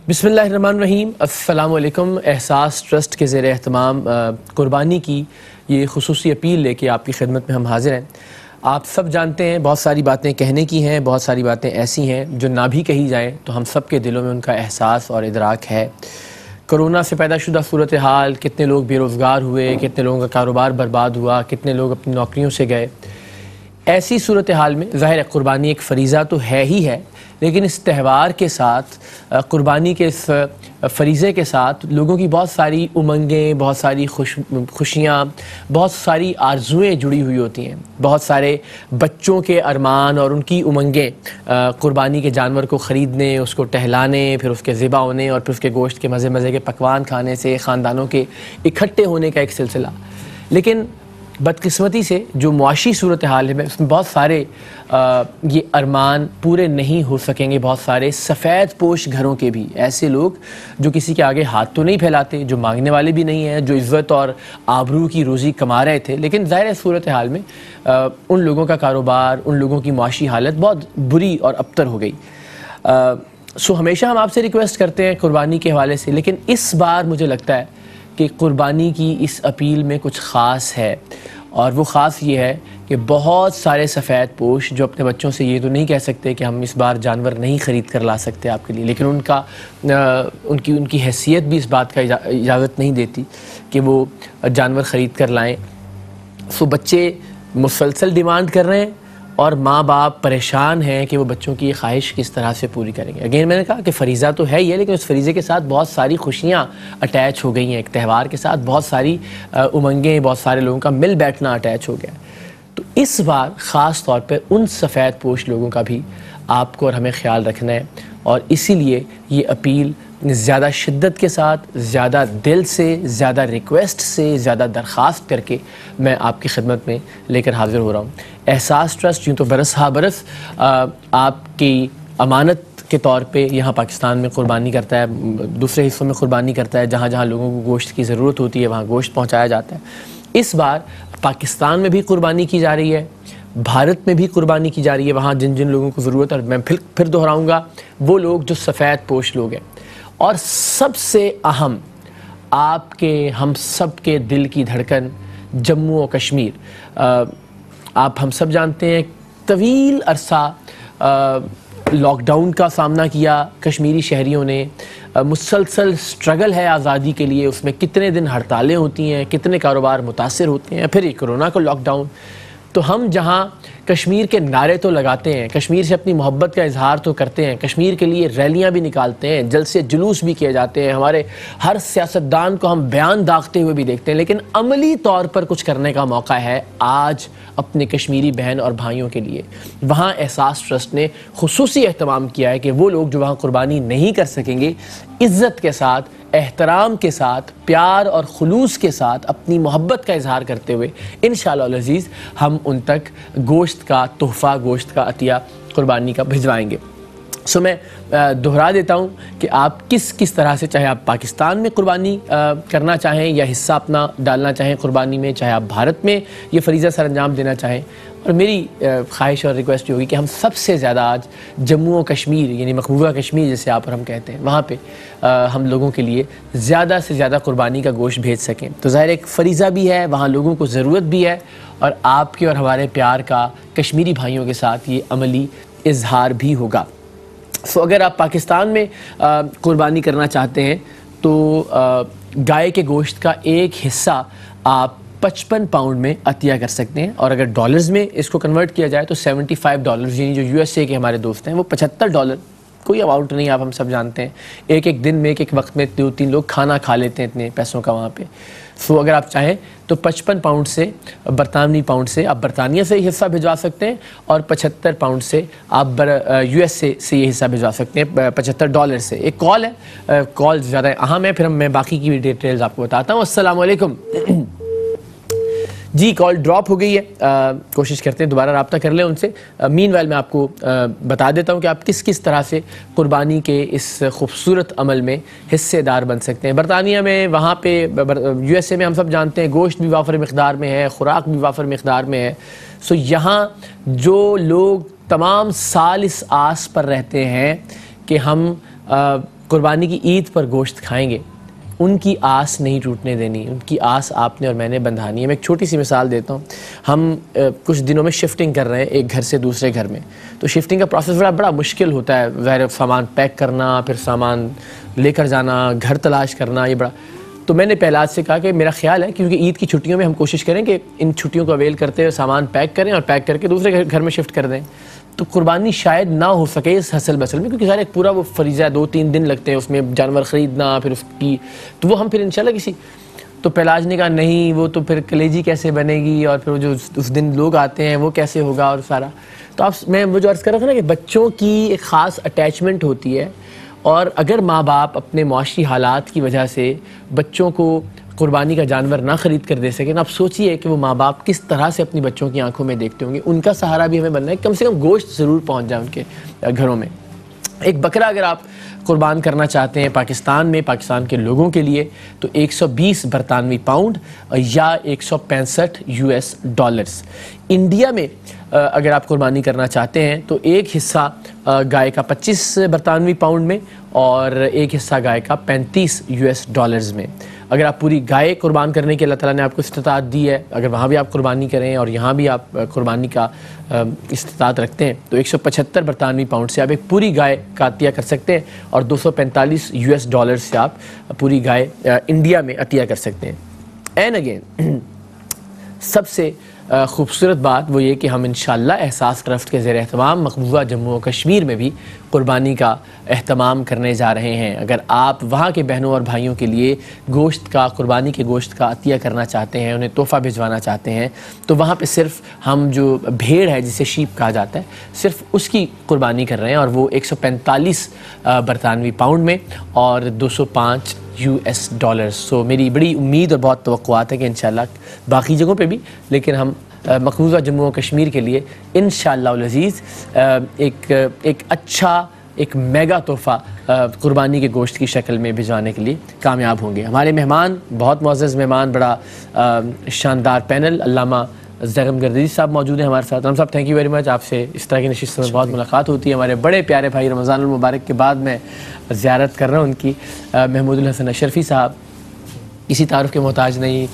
بسم اللہ الرحمن الرحیم۔ السلام علیکم۔ احساس ٹرسٹ کے زیر اہتمام قربانی کی یہ خصوصی اپیل لے کے آپ کی خدمت میں ہم حاضر ہیں۔ آپ سب جانتے ہیں بہت ساری باتیں کہنے کی ہیں، بہت ساری باتیں ایسی ہیں جو نہ بھی کہی جائیں تو ہم سب کے دلوں میں ان کا احساس اور ادراک ہے۔ کرونا سے پیدا شدہ صورتحال، کتنے لوگ بے روزگار ہوئے، کتنے لوگوں کا کاروبار برباد ہوا، کتنے لوگ اپنی نوکریوں سے گئے۔ ایسی صورتحال میں ظاہر ہے قربانی ایک فریضہ تو ہے ہی ہے، لیکن اس تہوار کے ساتھ، قربانی کے اس فریضے کے ساتھ لوگوں کی بہت ساری امنگیں، بہت ساری خوشیاں، بہت ساری آرزوئیں جڑی ہوئی ہوتی ہیں۔ بہت سارے بچوں کے ارمان اور ان کی امنگیں قربانی کے جانور کو خریدنے، اس کو ٹہلانے، پھر اس کے ذبح ہونے اور پھر اس کے گوشت کے مزے مزے کے پکوان کھانے سے خاندانوں کے اکٹھے ہونے کا ایک سلسلہ۔ لیکن بدقسمتی سے جو معاشی صورتحال ہے اس میں بہت سارے یہ ارمان پورے نہیں ہو سکیں گے۔ بہت سارے سفید پوش گھروں کے بھی ایسے لوگ جو کسی کے آگے ہاتھ تو نہیں پھیلاتے، جو مانگنے والے بھی نہیں ہیں، جو عزت اور آبرو کی روزی کما رہے تھے، لیکن ظاہر صورتحال میں ان لوگوں کا کاروبار، ان لوگوں کی معاشی حالت بہت بری اور ابتر ہو گئی۔ ہمیشہ ہم آپ سے ریکویسٹ کرتے ہیں قربانی کے حوالے سے، لیکن اس بار مجھے لگتا ہے کہ قربانی کی اس اپیل میں کچھ خاص ہے، اور وہ خاص یہ ہے کہ بہت سارے سفید پوش جو اپنے بچوں سے یہ تو نہیں کہہ سکتے کہ ہم اس بار جانور نہیں خرید کر لا سکتے آپ کے لیے، لیکن ان کی حیثیت بھی اس بات کا اجازت نہیں دیتی کہ وہ جانور خرید کر لائیں۔ بچے مسلسل ڈیمانڈ کر رہے ہیں اور ماں باپ پریشان ہیں کہ وہ بچوں کی یہ خواہش کس طرح سے پوری کریں گے۔ اگین میں نے کہا کہ فریضہ تو ہے ہی ہے، لیکن اس فریضے کے ساتھ بہت ساری خوشیاں اٹیچ ہو گئی ہیں۔ ایک تہوار کے ساتھ بہت ساری امنگیں، بہت سارے لوگوں کا مل بیٹھنا اٹیچ ہو گیا۔ تو اس بار خاص طور پہ ان سفید پوش لوگوں کا بھی آپ کو اور ہمیں خیال رکھنا ہے، اور اسی لیے یہ اپیل زیادہ شدت کے ساتھ، زیادہ دل سے، زیادہ ریکویسٹ سے، زیادہ درخواست کر کے میں آپ کی خدمت میں لے کر حاضر ہو رہا ہوں۔ احساس ٹرسٹ یوں تو برس ہا برس آپ کی امانت کے طور پہ یہاں پاکستان میں قربانی کرتا ہے، دوسرے حصوں میں قربانی کرتا ہے، جہاں جہاں لوگوں کو گوشت کی ضرورت ہوتی ہے وہاں گوشت پہنچایا جاتا ہے۔ اس بار پاکستان میں بھی قربانی کی جا رہی ہے، بھارت میں بھی قربانی کی جا رہی ہے، وہاں جن جن لوگوں کو ضرورت ہے، اور میں پھر دہراؤں گا وہ لوگ جو سفید پوش لوگ ہیں۔ اور سب سے اہم، آپ کے ہم سب کے دل کی دھڑکن جموں و کشمیر۔ آپ ہم سب جانتے ہیں طویل عرصہ لاک ڈاؤن کا سامنا کیا کشمیری شہریوں نے، مسلسل سٹرگل ہے آزادی کے لیے، اس میں کتنے دن ہڑتالیں ہوتی ہیں، کتنے کاروبار متاثر ہوتے ہیں، پھر یہ کرونا کا لاک ڈاؤن۔ تو ہم جہاں کشمیر کے نعرے تو لگاتے ہیں، کشمیر سے اپنی محبت کا اظہار تو کرتے ہیں، کشمیر کے لیے ریلیاں بھی نکالتے ہیں، جلسے جلوس بھی کیے جاتے ہیں، ہمارے ہر سیاستدان کو ہم بیان داغتے ہوئے بھی دیکھتے ہیں، لیکن عملی طور پر کچھ کرنے کا موقع ہے آج اپنے کشمیری بہن اور بھائیوں کے لیے۔ وہاں احساس ٹرسٹ نے خصوصی اہتمام کیا ہے کہ وہ لوگ جو وہاں قربانی نہیں کر سکیں گے، عزت کے ساتھ، احترام کے ساتھ، پیار اور خلوص کے ساتھ، اپنی محبت کا اظہار کرتے ہوئے انشاءاللہ العزیز ہم ان تک گوشت کا تحفہ، گوشت کا عطیہ قربانی کا بھجوائیں گے۔ میں دہرا دیتا ہوں کہ آپ کس طرح سے، چاہے آپ پاکستان میں قربانی کرنا چاہیں یا حصہ اپنا ڈالنا چاہیں قربانی میں، چاہے آپ بھارت میں یہ فریضہ سر انجام دینا چاہیں، اور میری خواہش اور ریکویسٹ یہ ہوگی کہ ہم سب سے زیادہ آج جموں و کشمیر، یعنی محبوبہ کشمیر جسے آپ اور ہم کہتے ہیں، وہاں پہ ہم لوگوں کے لیے زیادہ سے زیادہ قربانی کا گوشت بھیج سکیں۔ تو ظاہر ایک فریضہ بھی ہے، وہاں لوگوں کو ضرورت بھی ہے، اور آپ کے اور ہمارے پیار کا کشمیری بھائیوں کے ساتھ یہ عملی اظہار بھی ہوگا۔ اگر آپ پاکستان میں قربانی کرنا چاہتے ہیں تو گائے کے گوشت کا ایک حصہ آپ 55 پاؤنڈ میں عطیہ کر سکتے ہیں، اور اگر ڈالرز میں اس کو کنورٹ کیا جائے تو $75، یعنی جو USA کے ہمارے دوست ہیں وہ $75، کوئی اماؤنٹ نہیں، آپ ہم سب جانتے ہیں، ایک دن میں ایک وقت میں 2-3 لوگ کھانا کھا لیتے ہیں اتنے پیسوں کا وہاں پہ۔ اگر آپ چاہیں تو 55 پاؤنڈ سے، برطانوی پاؤنڈ سے آپ برطانیہ سے یہ حصہ بھجوا سکتے ہیں، اور 75 پاؤنڈ سے آپ USA سے یہ حصہ بھجوا سکتے ہیں، $75 سے۔ ایک کال ہے، کال زیادہ اہم ہے، پھر میں باقی کی بھی ڈیٹیلز آپ کو بتاتا ہوں۔ السلام علیکم۔ جی کال ڈراپ ہو گئی ہے، کوشش کرتے ہیں دوبارہ رابطہ کر لیں ان سے۔ مین ویل میں آپ کو بتا دیتا ہوں کہ آپ کس طرح سے قربانی کے اس خوبصورت عمل میں حصے دار بن سکتے ہیں۔ برطانیہ میں، وہاں پہ USA میں ہم سب جانتے ہیں گوشت بھی وافر مقدار میں ہے، خوراک بھی وافر مقدار میں ہے۔ یہاں جو لوگ تمام سال اس آس پر رہتے ہیں کہ ہم قربانی کی عید پر گوشت کھائیں گے ان کی آس نہیں ٹوٹنے دینی، ان کی آس آپ نے اور میں نے بندھانی ہے۔ میں ایک چھوٹی سی مثال دیتا ہوں، ہم کچھ دنوں میں شفٹنگ کر رہے ہیں ایک گھر سے دوسرے گھر میں، تو شفٹنگ کا پروسیس بڑا مشکل ہوتا ہے، ظاہر سامان پیک کرنا، پھر سامان لے کر جانا، گھر تلاش کرنا، یہ بڑا۔ تو میں نے پہلاج سے کہا کہ میرا خیال ہے کیونکہ عید کی چھٹیوں میں ہم کوشش کریں کہ ان چھٹیوں کو اویل کرتے ہوئے سامان پیک کریں اور پیک کر کے دوسرے گھر میں شفٹ کر دیں، تو قربانی شاید نہ ہو سکے اس حسل بسل میں، کیونکہ ظاہر ایک پورا وہ فریضہ ہے، 2-3 دن لگتے ہیں اس میں جانور خریدنا، پھر اس کی، تو وہ ہم پھر انشاءاللہ کسی، تو پہلاج نے کہا نہیں وہ تو پھر کلیجی کیسے بنے گی، اور پھر وہ جو اس دن لوگ آتے ہیں وہ کیسے ہوگا اور سارا۔ تو میں وہ جو عرض کر رہا تھا نا کہ بچوں کی ایک خاص اٹیچمنٹ ہوتی ہے، اور اگر ماں باپ اپنے معاشی حالات کی وجہ سے بچوں کو قربانی کا جانور نہ خرید کر دے سکیں، آپ سوچئے کہ وہ ماں باپ کس طرح سے اپنی بچوں کی آنکھوں میں دیکھتے ہوں گے۔ ان کا سہارا بھی ہمیں بننا ہے، کم سے کم گوشت ضرور پہنچ جائے ان کے گھروں میں۔ ایک بکرا اگر آپ قربان کرنا چاہتے ہیں پاکستان میں، پاکستان کے لوگوں کے لیے، تو 120 برطانوی پاؤنڈ یا 165 US ڈالرز۔ انڈیا میں اگر آپ قربانی کرنا چاہتے ہیں تو ایک حصہ گائے کا 25 برطانوی پاؤنڈ میں اور ایک حصہ گائے کا 35 US ڈالرز میں۔ اگر آپ پوری گائے قربان کرنے کے اللہ تعالیٰ نے آپ کو استطاعت دی ہے، اگر وہاں بھی آپ قربانی کریں اور یہاں بھی آپ قربانی کا استطاعت رکھتے ہیں، تو 175 برطانوی پاؤنڈ سے آپ ایک پوری گائے کا عطیہ کر سکتے ہیں، اور 245 US ڈالر سے آپ پوری گائے انڈیا میں عطیہ کر سکتے ہیں۔ اینڈ اگین سب سے خوبصورت بات وہ یہ کہ ہم انشاءاللہ احساس ٹرسٹ کے زیر اہتمام مقبوضہ جموں و کشمیر میں بھی قربانی کا اہتمام کرنے جا رہے ہیں۔ اگر آپ وہاں کے بہنوں اور بھائیوں کے لیے گوشت کا، قربانی کے گوشت کا عطیہ کرنا چاہتے ہیں، انہیں تحفہ بھجوانا چاہتے ہیں، تو وہاں پہ صرف ہم جو بھیڑ ہے جسے شیپ کہا جاتا ہے، صرف اس کی قربانی کر رہے ہیں، اور وہ 145 برطانوی پاؤنڈ میں اور 205 US ڈالرز۔ سو میری بڑی امید اور بہت توقعات ہے کہ انشاءاللہ باقی جگہوں پہ بھی، لیکن ہم مقبوضہ جموں و کشمیر کے لیے انشاءاللہ العزیز ایک اچھا ایک میگا تحفہ قربانی کے گوشت کی شکل میں بھجوانے کے لیے کامیاب ہوں گے۔ ہمارے مہمان بہت معزز مہمان، بڑا شاندار پینل، علامہ زیغم گردیزی صاحب موجود ہیں ہمارے ساتھ۔ ہم صاحب تھینک یو ویری مچ، آپ سے اس طرح کی نشستوں میں بہت ملاقات ہوتی ہے۔ ہمارے بڑے پیارے بھائی رمضان المبارک کے بعد میں زیارت کر رہا ہوں ان کی۔ محمود الحسن اشرفی صاحب اسی تعارف کے محتاج نہیں،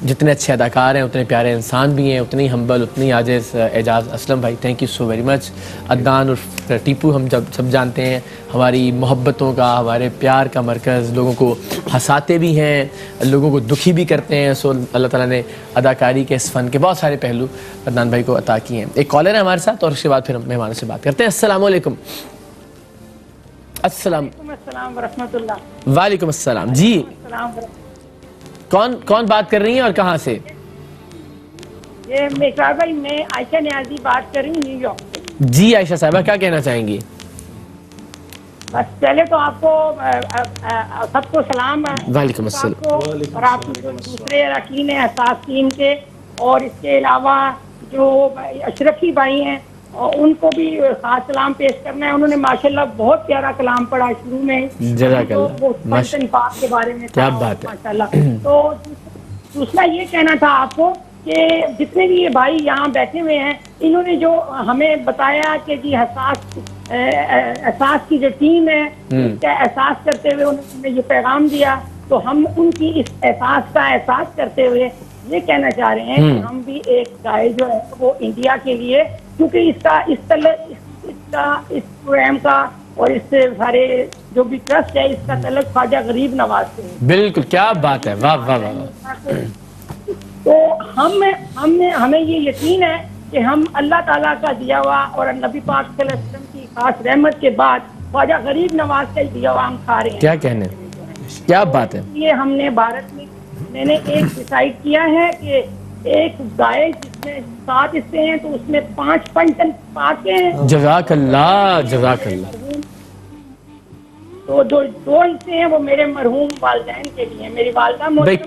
جتنے اچھے اداکار ہیں اتنے پیارے انسان بھی ہیں، اتنی ہمبل، اتنی عاجز اعجاز اسلم بھائی، تھینک یو سو ویری مچ۔ عدنان اور ٹیپو ہم سب جانتے ہیں ہماری محبتوں کا، ہمارے پیار کا مرکز، لوگوں کو ہنساتے بھی ہیں، لوگوں کو دکھی بھی کرتے ہیں۔ سو اللہ تعالیٰ نے اداکاری کے اس فن کے بہت سارے پہلو عدنان بھائی کو عطا کیے ہیں۔ ایک کالر ہے ہمارے ساتھ اور اس کے بعد پھر ہم مہمانوں سے بات کرتے ہیں۔ السلام علیکم۔ السلام ورحمۃ اللہ۔ وعلیکم السلام جی، کون بات کر رہی ہیں اور کہاں سے؟ یہ میکار بھائی، میں عائشہ نیازی بات کر رہی ہوں نیو یارک سے۔ جی عائشہ صاحبہ، کیا کہنا چاہیں گی؟ بس پہلے تو آپ کو سب کو سلام ہے، وعلیکم السلام، اور آپ جو دوسرے اراکین ہیں احساس ٹیم کے، اور اس کے علاوہ جو اشرفی بھائی ہیں ان کو بھی خاص سلام پیش کرنا ہے۔ انہوں نے ماشاءاللہ بہت پیارا کلام پڑھا شروع میں، جزاک اللہ، پاک کے بارے میں، کیا بات ہے ماشاءاللہ۔ تو دوسرا یہ کہنا تھا آپ کو کہ جتنے بھی یہ بھائی یہاں بیٹھے ہوئے ہیں، انہوں نے جو ہمیں بتایا کہ جی احساس کی جو ٹیم ہے اس کا احساس کرتے ہوئے انہوں نے یہ پیغام دیا، تو ہم ان کی اس احساس کا احساس کرتے ہوئے یہ کہنا چاہ رہے ہیں کہ ہم بھی ایک گائے جو ہے وہ انڈیا کے لیے، کیونکہ اس پروگرام کا اور اس سے سارے جو بھی ٹرسٹ ہے اس کا تعلق خواجہ غریب نواز سے ہے۔ بالکل، کیا بات ہے، واہ واہ واہ۔ تو ہمیں یہ یقین ہے کہ ہم اللہ تعالیٰ کا دیا ہوا اور نبی پاک صلی اللہ علیہ وسلم کی خاص رحمت کے بعد خواجہ غریب نواز کا دیا ہوا ہم کھا رہے ہیں۔ کیا کہنے، کیا بات ہے۔ یہ ہم نے بھارت میں نے ایک ڈیسائیڈ کیا ہے کہ ایک گائے جس میں 7 حصے ہیں تو اس میں 5 ٹن پاتے ہیں۔ جزاک اللہ، جزاک اللہ۔ تو 2 حصے ہیں وہ میرے مرحوم والدین کے لیے، میری والدہ بھائی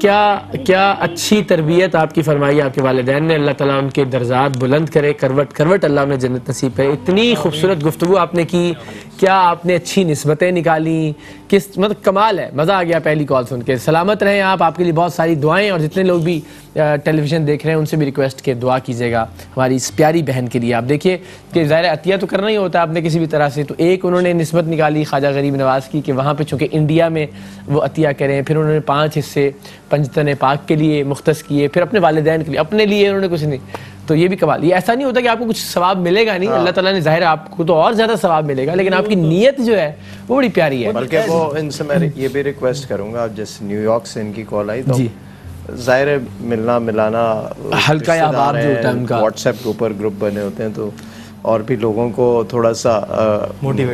کیا اچھی تربیت آپ کی فرمائی آپ کے والدین نے، اللہ تعالیٰ ان کے درجات بلند کرے، کروٹ اللہ انہیں جنت نصیب کرے۔ اتنی خوبصورت گفتگو آپ نے کی، کیا آپ نے اچھی نسبتیں نکالی، مطلب کمال ہے، مزہ آ گیا پہلی کال سن کے۔ سلامت رہیں آپ کے لیے بہت ساری دعائیں، اور جتنے لوگ بھی ٹیلی ویژن دیکھ رہے ہیں ان سے بھی ریکویسٹ کہ دعا کیجیے گا ہماری اس پیاری بہن کے لیے. آپ دیکھیے کہ ظاہر عطیہ تو کرنا ہی ہوتا ہے آپ نے کسی بھی طرح سے, تو ایک انہوں نے نسبت نکالی خواجہ غریب نواز کی کہ وہاں پہ چونکہ انڈیا میں وہ عطیہ کریں, پھر انہوں نے 5 حصے پنجتن پاک کے لیے مختص کیے, پھر اپنے والدین کے لیے, اپنے لیے انہوں نے کچھ نہیں. تو یہ بھی کمال. یہ ایسا نہیں ہوتا کہ آپ کو کچھ ثواب ملے گا نہیں, اللہ تعالیٰ نے ظاہر آپ کو تو اور زیادہ ثواب ملے گا, لیکن آپ کی نیت جو ہے وہ بڑی پیاری ہے. بلکہ وہ ان سے میں یہ بھی ریکویسٹ کروں گا, جیسے نیو یارک سے ان کی کال آئی تو ظاہر ہے ملنا ملانا ہلکا یا احباب جو ہوتا ہے ان کا, واٹس ایپ کے اوپر گروپ بنے ہوتے ہیں, تو اور بھی لوگوں کو تھوڑا سا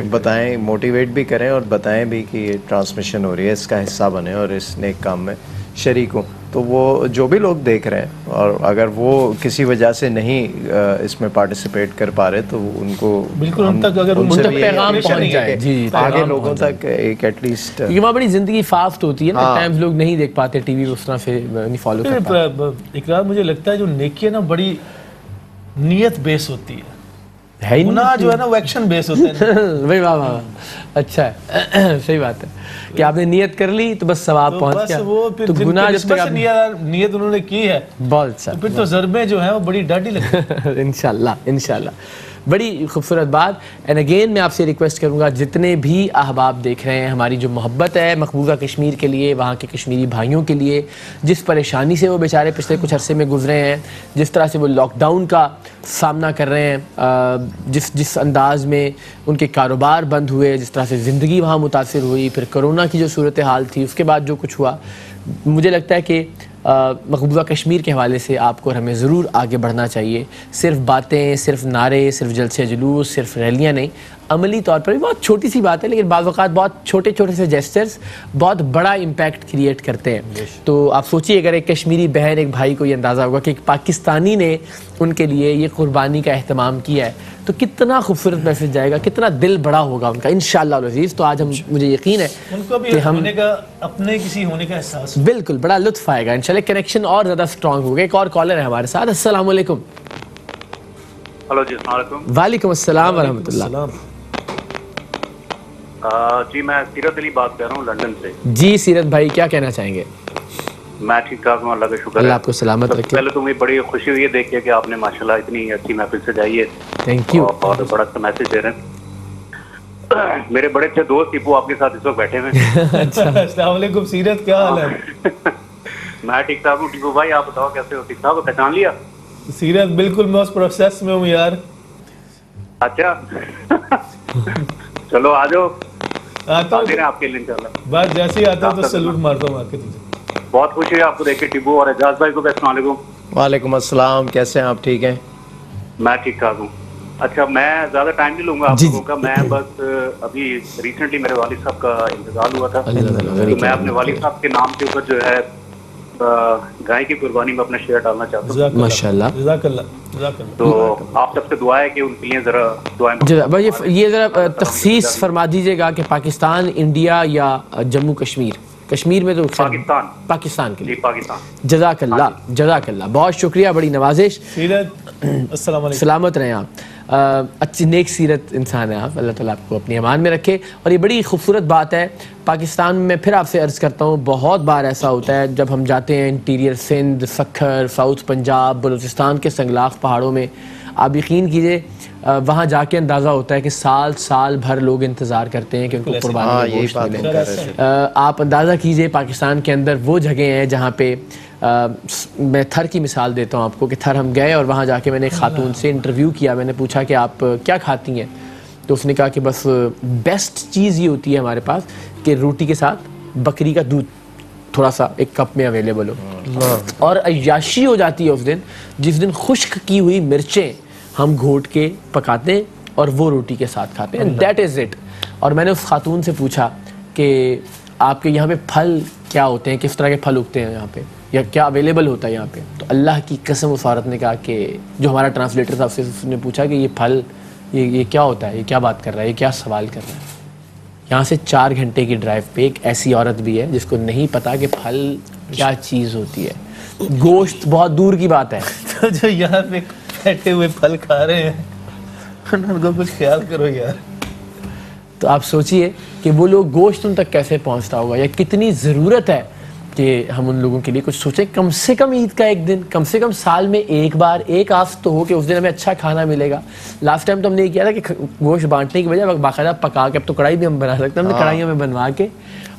بتائیں, موٹیویٹ بھی کریں اور بتائیں بھی کہ یہ ٹرانسمیشن ہو رہی ہے, اس کا حصہ بنیں اور اس نیک کام میں شریک ہوں. تو وہ جو بھی لوگ دیکھ رہے ہیں اور اگر وہ کسی وجہ سے نہیں اس میں پارٹیسپیٹ کر پا رہے تو ان کو بالکل ان تک اگر ان تک پیغام پہنچ جائے, جی آگے لوگوں تک ایک ایٹ لیسٹ, کیونکہ وہاں بڑی زندگی فاسٹ ہوتی ہے نا, ٹائمز لوگ نہیں دیکھ پاتے ٹی وی اس طرح سے نہیں فالو کر پاتے. اقرار مجھے لگتا ہے جو نیکی ہے نا بڑی نیت بیس ہوتی ہے, ہے گناہ جو ہے نا وہ ایکشن بیس ہوتے ہیں. بھائی واہ واہ, اچھا ہے, صحیح بات ہے کہ آپ نے نیت کر لی تو بس ثواب پہنچ گیا. تو گناہ جب تک نیت انہوں نے کی ہے بہت اچھا, پھر تو ضربیں جو ہیں وہ بڑی ڈاڈی لگتی ہیں. انشاءاللہ بڑی خوبصورت بات. اینڈ اگین میں آپ سے ریکویسٹ کروں گا جتنے بھی احباب دیکھ رہے ہیں, ہماری جو محبت ہے مقبوضہ کشمیر کے لیے, وہاں کے کشمیری بھائیوں کے لیے, جس پریشانی سے وہ بیچارے پچھلے کچھ عرصے میں گزرے ہیں, جس طرح سے وہ لاک ڈاؤن کا سامنا کر رہے ہیں, جس انداز میں ان کے کاروبار بند ہوئے, جس طرح سے زندگی وہاں متاثر ہوئی, پھر کرونا کی جو صورتحال تھی اس کے بعد جو کچھ ہوا, مجھے لگتا ہے کہ مقبوضہ کشمیر کے حوالے سے آپ کو اور ہمیں ضرور آگے بڑھنا چاہیے. صرف باتیں, صرف نعرے, صرف جلسے جلوس, صرف ریلیاں نہیں, عملی طور پر بھی بہت چھوٹی سی بات ہے لیکن بعض اوقات بہت چھوٹے چھوٹے سے جیسچرز بہت بڑا امپیکٹ کریٹ کرتے ہیں. تو آپ سوچیے اگر ایک کشمیری بہن, ایک بھائی کو یہ اندازہ ہوگا کہ ایک پاکستانی نے ان کے لیے یہ قربانی کا اہتمام کیا ہے تو کتنا خوبصورت میسج جائے گا, کتنا دل بڑا ہوگا ان کا انشاءاللہ العزیز. تو آج مجھے یقین ہے ان کو بھی ہونے کا, اپنے کسی ہونے کا احساس, بالکل بڑا لطف آئے گا انشاءاللہ, کنیکشن اور زیادہ اسٹرانگ ہوگا. ایک اور کالر ہے ہمارے ساتھ. السلام علیکم. ہلو جی السلام علیکم. وعلیکم السلام ورحمۃ اللہ. جی میں سیرت علی بات کر رہا ہوں لندن سے. جی سیرت بھائی کیا کہنا چاہیں گے؟ میں ٹھیک ٹھاک ہوں, اللہ کا شکر ہے. اللہ آپ کو سلامت رکھے. پہلے تو مجھے بڑی خوشی ہوئی ہے دیکھ کے کہ آپ نے ماشاءاللہ اتنی اچھی محفل سجائی ہے. Thank you. اور بڑا اچھا میسج دے رہے ہیں. میرے بڑے اچھے دوست ٹیپو آپ کے ساتھ اس وقت بیٹھے ہوئے. السلام علیکم سیرت, کیا حال ہے؟ میں ٹھیک ٹھاک ہوں. ٹیپو بھائی آپ بتاؤ کیسے ہو؟ ٹھیک ٹھاک ہو؟ پہچان لیا؟ سیرت بالکل میں اس پروسیس میں ہوں یار. اچھا چلو آ جاؤ, آتا ہوں آپ کے لیے انشاءاللہ. بس جیسے ہی آتا ہوں تو سلوٹ مارتا ہوں آ کے تجھے. بہت خوشی ہے آپ کو دیکھ کے ٹیپو, اور اعجاز بھائی کو بھی السلام علیکم. وعلیکم السلام, کیسے ہیں آپ؟ ٹھیک ہیں, میں ٹھیک ٹھاک ہوں. اچھا میں زیادہ ٹائم نہیں لوں گا آپ لوگوں کا. میں بس ابھی ریسنٹلی میرے والد صاحب کا انتقال ہوا تھا, تو میں اپنے والد صاحب کے نام کے اوپر جو ہے گائے کی قربانی میں اپنا شیئر ڈالنا چاہتا ہوں. ماشاءاللہ, جزاک اللہ. تو آپ سب سے دعا ہے کہ ان کے لیے ذرا دعائیں. یہ ذرا تخصیص فرما دیجیے گا کہ پاکستان, انڈیا یا جموں کشمیر؟ کشمیر میں تو پاکستان کے لیے. پاکستان. جزاک اللہ, جزاک اللہ, بہت شکریہ, بڑی نوازش. سیرت السلام علیکم, سلامت رہیں آپ. اچھی نیک سیرت انسان ہیں آپ, اللہ تعالیٰ آپ کو اپنی امان میں رکھے. اور یہ بڑی خوبصورت بات ہے. پاکستان میں پھر آپ سے عرض کرتا ہوں, بہت بار ایسا ہوتا ہے جب ہم جاتے ہیں انٹیریئر سندھ, سکھر, ساؤتھ پنجاب, بلوچستان کے سنگلاخ پہاڑوں میں, آپ یقین کیجئے وہاں جا کے اندازہ ہوتا ہے کہ سال بھر لوگ انتظار کرتے ہیں کہ ان کو قربانی کا گوشت ملے. آپ اندازہ کیجئے پاکستان کے اندر وہ جگہیں ہیں جہاں پہ میں تھر کی مثال دیتا ہوں آپ کو کہ تھر ہم گئے اور وہاں جا کے میں نے ایک خاتون سے انٹرویو کیا. میں نے پوچھا کہ آپ کیا کھاتی ہیں, تو اس نے کہا کہ بس بیسٹ چیز یہ ہوتی ہے ہمارے پاس کہ روٹی کے ساتھ بکری کا دودھ تھوڑا سا ایک کپ میں اویلیبل ہو. اور عیاشی ہو جاتی ہے اس دن جس دن خشک کی ہوئی مرچیں ہم گھوٹ کے پکاتے ہیں اور وہ روٹی کے ساتھ کھاتے ہیں. That is it. اور میں نے اس خاتون سے پوچھا کہ آپ کے یہاں پہ پھل کیا ہوتے ہیں, کس طرح کے پھل اگتے ہیں یہاں پہ, یا کیا اویلیبل ہوتا ہے یہاں پہ؟ تو اللہ کی قسم اس عورت نے کہا کہ جو ہمارا ٹرانسلیٹر تھا اس نے پوچھا کہ یہ پھل یہ کیا ہوتا ہے, یہ کیا بات کر رہا ہے, یہ کیا سوال کر رہا ہے. یہاں سے 4 گھنٹے کی ڈرائیو پہ ایک ایسی عورت بھی ہے جس کو نہیں پتا کہ پھل کیا چیز ہوتی ہے. گوشت بہت دور کی بات ہے. تو جو یہاں پہ بیٹھے ہوئے پھل کھا رہے ہیں ان کو کچھ خیال کرو یار. تو آپ سوچئے کہ وہ لوگ گوشت ان تک کیسے پہنچتا ہوگا, یا کتنی ضرورت ہے کہ ہم ان لوگوں کے لیے کچھ سوچیں, کم سے کم عید کا ایک دن, کم سے کم سال میں ایک بار ایک آفت تو ہو کہ اس دن ہمیں اچھا کھانا ملے گا. لاسٹ ٹائم تو ہم نے یہ کیا تھا کہ گوشت بانٹنے کی بجائے باقاعدہ پکا کے, اب تو کڑھائی بھی ہم بنا سکتے ہیں, ہم نے کڑھائیوں میں بنوا کے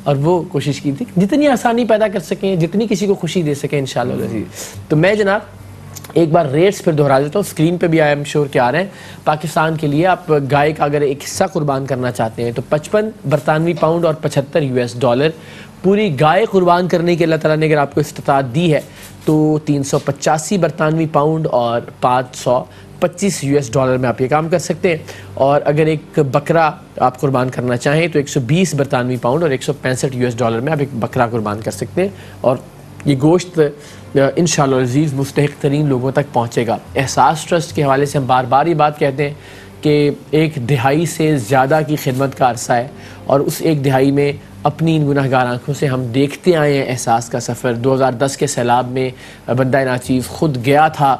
اور وہ کوشش کی تھی جتنی آسانی پیدا کر سکیں, جتنی کسی کو خوشی دے سکیں انشاءاللہ. تو میں جناب ایک بار ریٹس پھر دہرا دیتا ہوں, اسکرین پہ بھی آئی ایم شور کے آ رہے ہیں. پاکستان کے لیے آپ گائے کا اگر ایک حصہ قربان کرنا چاہتے ہیں تو 55 برطانوی پاؤنڈ اور 75 US ڈالر پوری گائے قربان کرنے کی اللہ تعالیٰ نے اگر آپ کو استطاعت دی ہے تو 385 برطانوی پاؤنڈ اور 525 US ڈالر میں آپ یہ کام کر سکتے ہیں. اور اگر ایک بکرا آپ قربان کرنا چاہیں تو 120 برطانوی پاؤنڈ اور 165 US ڈالر میں آپ ایک بکرا قربان کر سکتے ہیں. اور یہ گوشت انشاءاللہ عزیز مستحق ترین لوگوں تک پہنچے گا. احساس ٹرسٹ کے حوالے سے ہم بار بار یہ بات کہتے ہیں کہ 1 دہائی سے زیادہ کی خدمت کا عرصہ ہے, اور اس 1 دہائی میں اپنی ان گناہگار آنکھوں سے ہم دیکھتے آئے ہیں احساس کا سفر. 2010 کے سیلاب میں بندہ ناچیز خود گیا تھا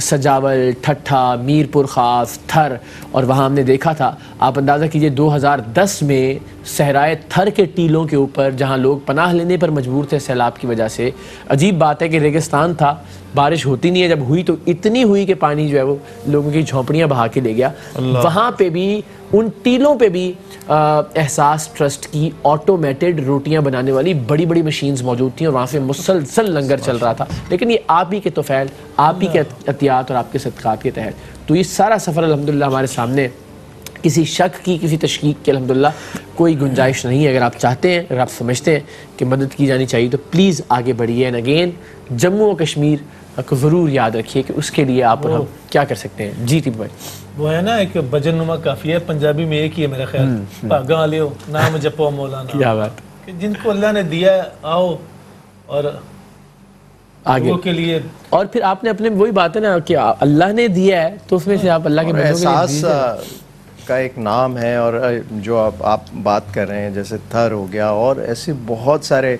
سجاول, ٹھٹھا, میر پور خاص, تھر, اور وہاں ہم نے دیکھا تھا. آپ اندازہ کیجئے 2010 میں صحرائے تھر کے ٹیلوں کے اوپر جہاں لوگ پناہ لینے پر مجبور تھے سیلاب کی وجہ سے. عجیب بات ہے کہ ریگستان تھا, بارش ہوتی نہیں ہے, جب ہوئی تو اتنی ہوئی کہ پانی جو ہے وہ لوگوں کی جھونپڑیاں بہا کے لے گیا. وہاں پہ بھی ان ٹیلوں پہ بھی احساس ٹرسٹ کی آٹومیٹڈ روٹیاں بنانے والی بڑی بڑی مشینز موجود تھیں, اور وہاں سے مسلسل لنگر چل رہا تھا. لیکن یہ آپ ہی کے توفیل, آپ ہی کے عطیات اور آپ کے صدقات کے تحت. تو یہ سارا سفر الحمدللہ ہمارے سامنے, کسی شک کی, کسی تشکیک کی الحمدللہ کوئی گنجائش نہیں ہے. اگر آپ چاہتے ہیں, اگر آپ سمجھتے ہیں کہ مدد کی جانی چاہیے تو پلیز آگے بڑھیے. اینڈ اگین جموں و کشمیر کو ضرور یاد رکھیے کہ اس کے لیے آپ اور ہم کیا کر سکتے ہیں. جی ٹیپ بھائی, وہ ہے نا ایک بجن نما کافی ہے پنجابی میں, ایک ہی ہے میرا خیال, بھاگا لیو نام جپو مولانا. کیا بات, کہ جن کو اللہ نے دیا ہے آؤ اور آگے کے لیے. اور پھر آپ نے اپنے وہی بات ہے نا کہ اللہ نے دیا ہے تو اس میں سے آپ اللہ کے بندوں احساس کا ایک نام ہے. اور جو آپ بات کر رہے ہیں جیسے تھر ہو گیا, اور ایسے بہت سارے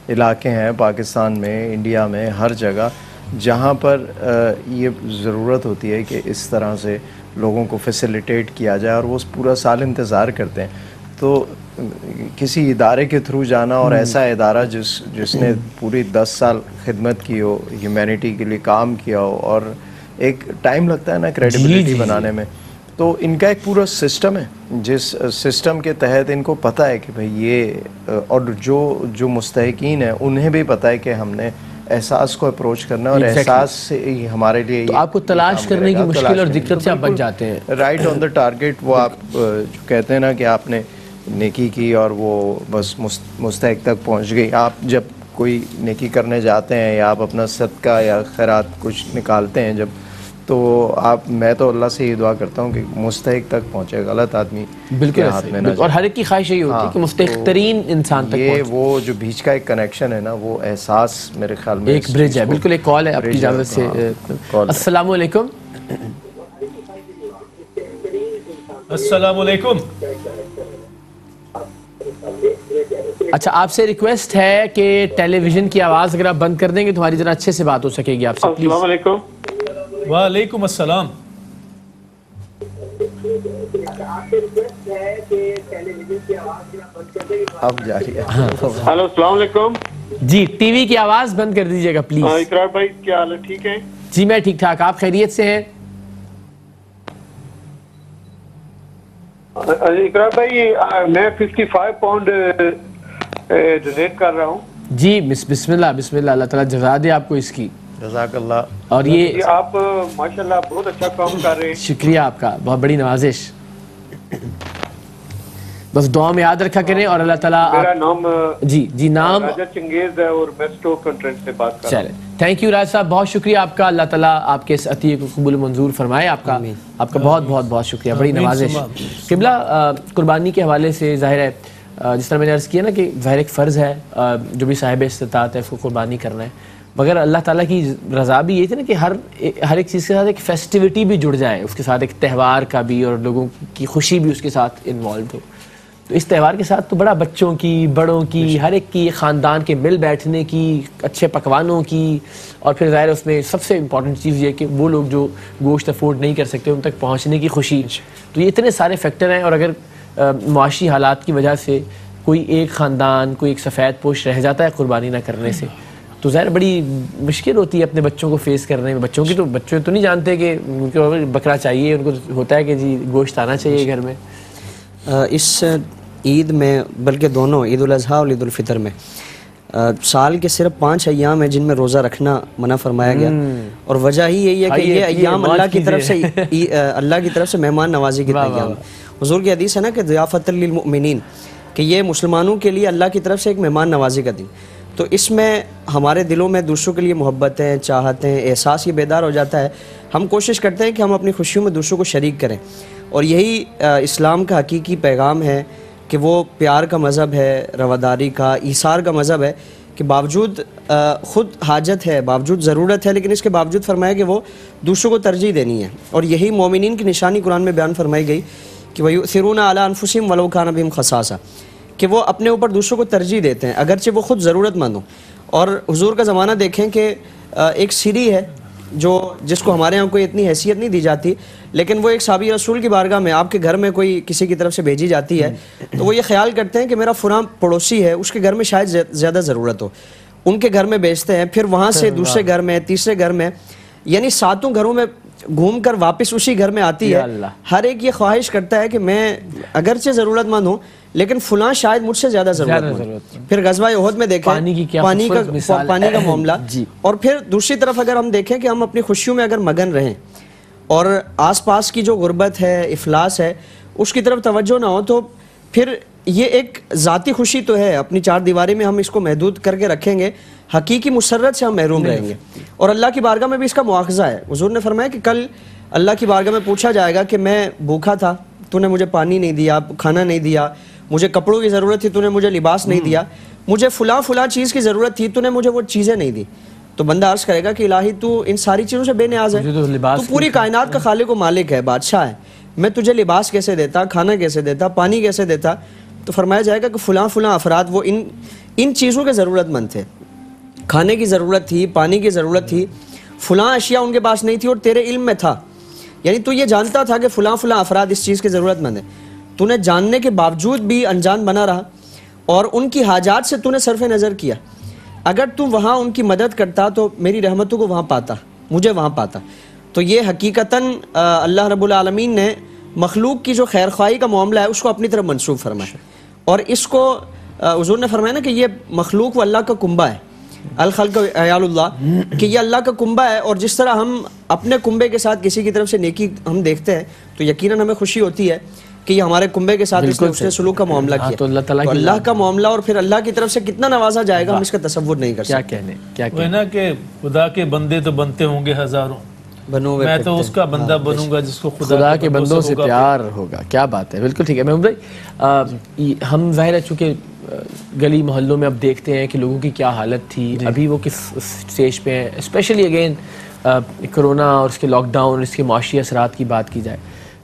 علاقے ہیں پاکستان میں, انڈیا میں, ہر جگہ جہاں پر یہ ضرورت ہوتی ہے کہ اس طرح سے لوگوں کو فیسیلیٹیٹ کیا جائے, اور وہ پورا سال انتظار کرتے ہیں. تو کسی ادارے کے تھرو جانا, اور ایسا ادارہ جس نے پوری 10 سال خدمت کی ہو, ہیومینٹی کے لیے کام کیا ہو, اور ایک ٹائم لگتا ہے نا کریڈیبلٹی بنانے میں. تو ان کا ایک پورا سسٹم ہے جس سسٹم کے تحت ان کو پتہ ہے کہ بھئی یہ, اور جو مستحقین ہیں انہیں بھی پتہ ہے کہ ہم نے احساس کو اپروچ کرنا, اور احساس سے ہمارے لیے تو آپ کو تلاش کرنے کی مشکل اور دقت سے آپ بچ جاتے ہیں. Right on the target. وہ آپ جو کہتے ہیں نا کہ آپ نے نیکی کی اور وہ بس مستحق تک پہنچ گئی. آپ جب کوئی نیکی کرنے جاتے ہیں یا آپ اپنا صدقہ یا خیرات کچھ نکالتے ہیں جب, تو میں تو اللہ سے یہ دعا کرتا ہوں کہ مستحق تک پہنچے, غلط آدمی بالکل ہاتھ میں نہ. اور ہر ایک کی خواہش یہی ہوتی ہے کہ مستحق ترین انسان تک پہنچے. یہ وہ جو بیچ کا ایک کنیکشن ہے نا, وہ احساس میرے خیال میں ایک برج ہے. بالکل ایک کال ہے آپ کی اجازت سے. السلام علیکم. السلام علیکم. اچھا, آپ سے ریکویسٹ ہے کہ ٹیلی ویژن کی آواز اگر آپ بند کر دیں گے تو ہماری ذرا اچھے سے بات ہو سکے گی آپ سے. السلام علیکم. وعلیکم السلام. اب جاری ہے. ہلو السلام علیکم. جی ٹی وی کی آواز بند کر دیجیے گا پلیز. اقرار بھائی کیا حال ہے, ٹھیک ہے؟ جی میں ٹھیک ٹھاک, آپ خیریت سے ہیں؟ اقرار بھائی میں 55 پاؤنڈ ڈونیٹ کر رہا ہوں. جی بسم اللہ بسم اللہ, اللہ تعالیٰ جزا دے آپ کو اس کی. جزاک اللہ. اور یہ آپ ماشاءاللہ بہت اچھا کام کر رہے ہیں. شکریہ آپ کا, بہت بڑی نوازش. بس دعا میں یاد رکھا کریں. اور اللہ تعالیٰ میرا نام جی نام راجہ چنگیز ہے اور میں اسٹوک کنٹرینٹ سے بات کر رہا ہوں. چلیں, تھینک یو راج صاحب, بہت شکریہ آپ کا. اللہ تعالیٰ آپ کے اس عطیے کو قبول منظور فرمائے. آپ کا بہت بہت بہت شکریہ, بڑی نوازش. قبلہ قربانی کے حوالے سے ظاہر ہے جس طرح میں نے عرض کیا نا کہ ظاہر ایک فرض ہے جو بھی صاحب استطاعت ہے اس کو قربانی کرنا ہے, مگر اللہ تعالیٰ کی رضا بھی یہ تھی نا کہ ہر ایک چیز کے ساتھ ایک فیسٹیوٹی بھی جڑ جائے, اس کے ساتھ ایک تہوار کا بھی, اور لوگوں کی خوشی بھی اس کے ساتھ انوالو ہو. تو اس تہوار کے ساتھ تو بڑا بچوں کی, بڑوں کی, ہر ایک کی, خاندان کے مل بیٹھنے کی, اچھے پکوانوں کی, اور پھر ظاہر اس میں سب سے امپورٹنٹ چیز یہ کہ وہ لوگ جو گوشت افورڈ نہیں کر سکتے ان تک پہنچنے کی خوشی. تو یہ اتنے سارے فیکٹر ہیں, اور اگر معاشی حالات کی وجہ سے کوئی ایک خاندان کوئی ایک سفید پوش رہ جاتا ہے قربانی نہ کرنے سے تو ظاہر بڑی مشکل ہوتی ہے اپنے بچوں کو فیس کرنے میں. بچے تو نہیں جانتے کہ ان کو بکرا چاہیے, ان کو ہوتا ہے کہ جی گوشت آنا چاہیے گھر میں. اس عید میں بلکہ دونوں عید الاضحیٰ اور عید الفطر میں سال کے صرف 5 ایام ہیں جن میں روزہ رکھنا منع فرمایا گیا, اور وجہ ہی یہی ہے کہ یہ ایام اللہ کی طرف سے مہمان نوازی کے ایام. حضور کی حدیث ہے نا کہ ضیافت للمؤمنین, کہ یہ مسلمانوں کے لیے اللہ کی طرف سے ایک مہمان نوازی کا دن. تو اس میں ہمارے دلوں میں دوسروں کے لیے محبتیں, چاہتیں, احساس یہ بیدار ہو جاتا ہے. ہم کوشش کرتے ہیں کہ ہم اپنی خوشیوں میں دوسروں کو شریک کریں, اور یہی اسلام کا حقیقی پیغام ہے کہ وہ پیار کا مذہب ہے, رواداری کا, ایثار کا مذہب ہے, کہ باوجود خود حاجت ہے, باوجود ضرورت ہے, لیکن اس کے باوجود فرمایا کہ وہ دوسروں کو ترجیح دینی ہے. اور یہی مومنین کی نشانی قرآن میں بیان فرمائی گئی کہ وَيُؤْثِرُونَ عَلَىٰ أَنفُسِهِمْ وَلَوْ كَانَ بِهِمْ خَصَاصَةٌ, کہ وہ اپنے اوپر دوسروں کو ترجیح دیتے ہیں اگرچہ وہ خود ضرورت مند ہوں. اور حضور کا زمانہ دیکھیں کہ ایک سیڑھی ہے جس کو ہمارے ہاں کوئی اتنی حیثیت نہیں دی جاتی, لیکن وہ ایک صحابی رسول کی بارگاہ میں آپ کے گھر میں کوئی کسی کی طرف سے بھیجی جاتی ہے تو وہ یہ خیال کرتے ہیں کہ میرا فلاں پڑوسی ہے, اس کے گھر میں شاید زیادہ ضرورت ہو, ان کے گھر میں بھیجتے ہیں, پھر وہاں سے دوسرے گھر میں, تیسرے گھر میں, یعنی 7 گھروں میں گھوم کر واپس اسی گھر میں آتی ہے. ہر ایک یہ خواہش کرتا ہے کہ میں اگرچہ ضرورت مند ہوں لیکن فلاں شاید مجھ سے زیادہ ضرورت مند. پھر غزوہ احد میں دیکھیں پانی کا معاملہ. اور پھر دوسری طرف اگر ہم دیکھیں کہ ہم اپنی خوشیوں میں اگر مگن رہیں اور آس پاس کی جو غربت ہے, افلاس ہے, اس کی طرف توجہ نہ ہو, تو پھر یہ ایک ذاتی خوشی تو ہے, اپنی 4 دیواری میں ہم اس کو محدود کر کے رکھیں گے, حقیقی مسرت سے ہم محروم رہیں گے. اور اللہ کی بارگاہ میں بھی اس کا مواخذہ ہے. حضور نے فرمایا کہ کل اللہ کی بارگاہ میں پوچھا جائے گا کہ میں بھوکا تھا, تو نے مجھے پانی نہیں دیا, کھانا نہیں دیا, مجھے کپڑوں کی ضرورت تھی, تو نے مجھے لباس نہیں دیا, مجھے فلاں چیز کی ضرورت تھی, تو نے مجھے وہ چیزیں نہیں دی. تو بندہ عرض کرے گا کہ الہی تو ان ساری چیزوں سے بے نیاز ہے, تو پوری کائنات کا خالق و مالک ہے, بادشاہ ہے, میں تجھے لباس کیسے دیتا, کھانا کیسے دیتا, پانی کیسے دیتا. تو فرمایا جائے گا کہ فلاں افراد وہ ان چیزوں کے ضرورت مند تھے, کھانے کی ضرورت تھی, پانی کی ضرورت تھی, فلاں اشیاء ان کے پاس نہیں تھی اور تیرے علم میں تھا. یعنی تو یہ جانتا تھا کہ فلاں افراد اس چیز کے ضرورت مند ہیں, تو نے جاننے کے باوجود بھی انجان بنا رہا اور ان کی حاجات سے تو نے صرف نظر کیا. اگر تو وہاں ان کی مدد کرتا تو میری رحمتوں کو وہاں پاتا, مجھے وہاں پاتا. تو یہ حقیقتاً اللہ رب العالمین نے مخلوق کی جو خیر خواہی کا معاملہ ہے اس کو اپنی طرف منسوب فرمایا, اور اس کو حضور نے فرمایا نا کہ یہ مخلوق و اللہ کا کنبہ ہے, الخلق عیال اللہ, کہ یہ اللہ کا کنبہ ہے. اور جس طرح ہم اپنے کنبے کے ساتھ کسی کی طرف سے نیکی ہم دیکھتے ہیں تو یقیناً ہمیں خوشی ہوتی ہے کہ یہ ہمارے کنبے کے ساتھ اس نے سلوک کا معاملہ کیا. تو اللہ کا معاملہ اور پھر اللہ کی طرف سے کتنا نوازا جائے گا ہم اس کا تصور نہیں کر سکتے. وہ ہے نا کہ خدا کے بندے تو بنتے ہوں گے ہزاروں, میں تو اس کا بندہ بنوں گا جس کو خدا کے بندوں سے پیار ہوگا. کیا بات ہے, بالکل ٹھیک ہے. محمود بھائی, ہم ظاہر ہے چونکہ گلی محلوں میں اب دیکھتے ہیں کہ لوگوں کی کیا حالت تھی, ابھی وہ کس سٹیج پہ ہیں, اسپیشلی اگین کرونا اور اس کے لاک ڈاؤن, اس کے معاشی اثرات کی بات کی جائے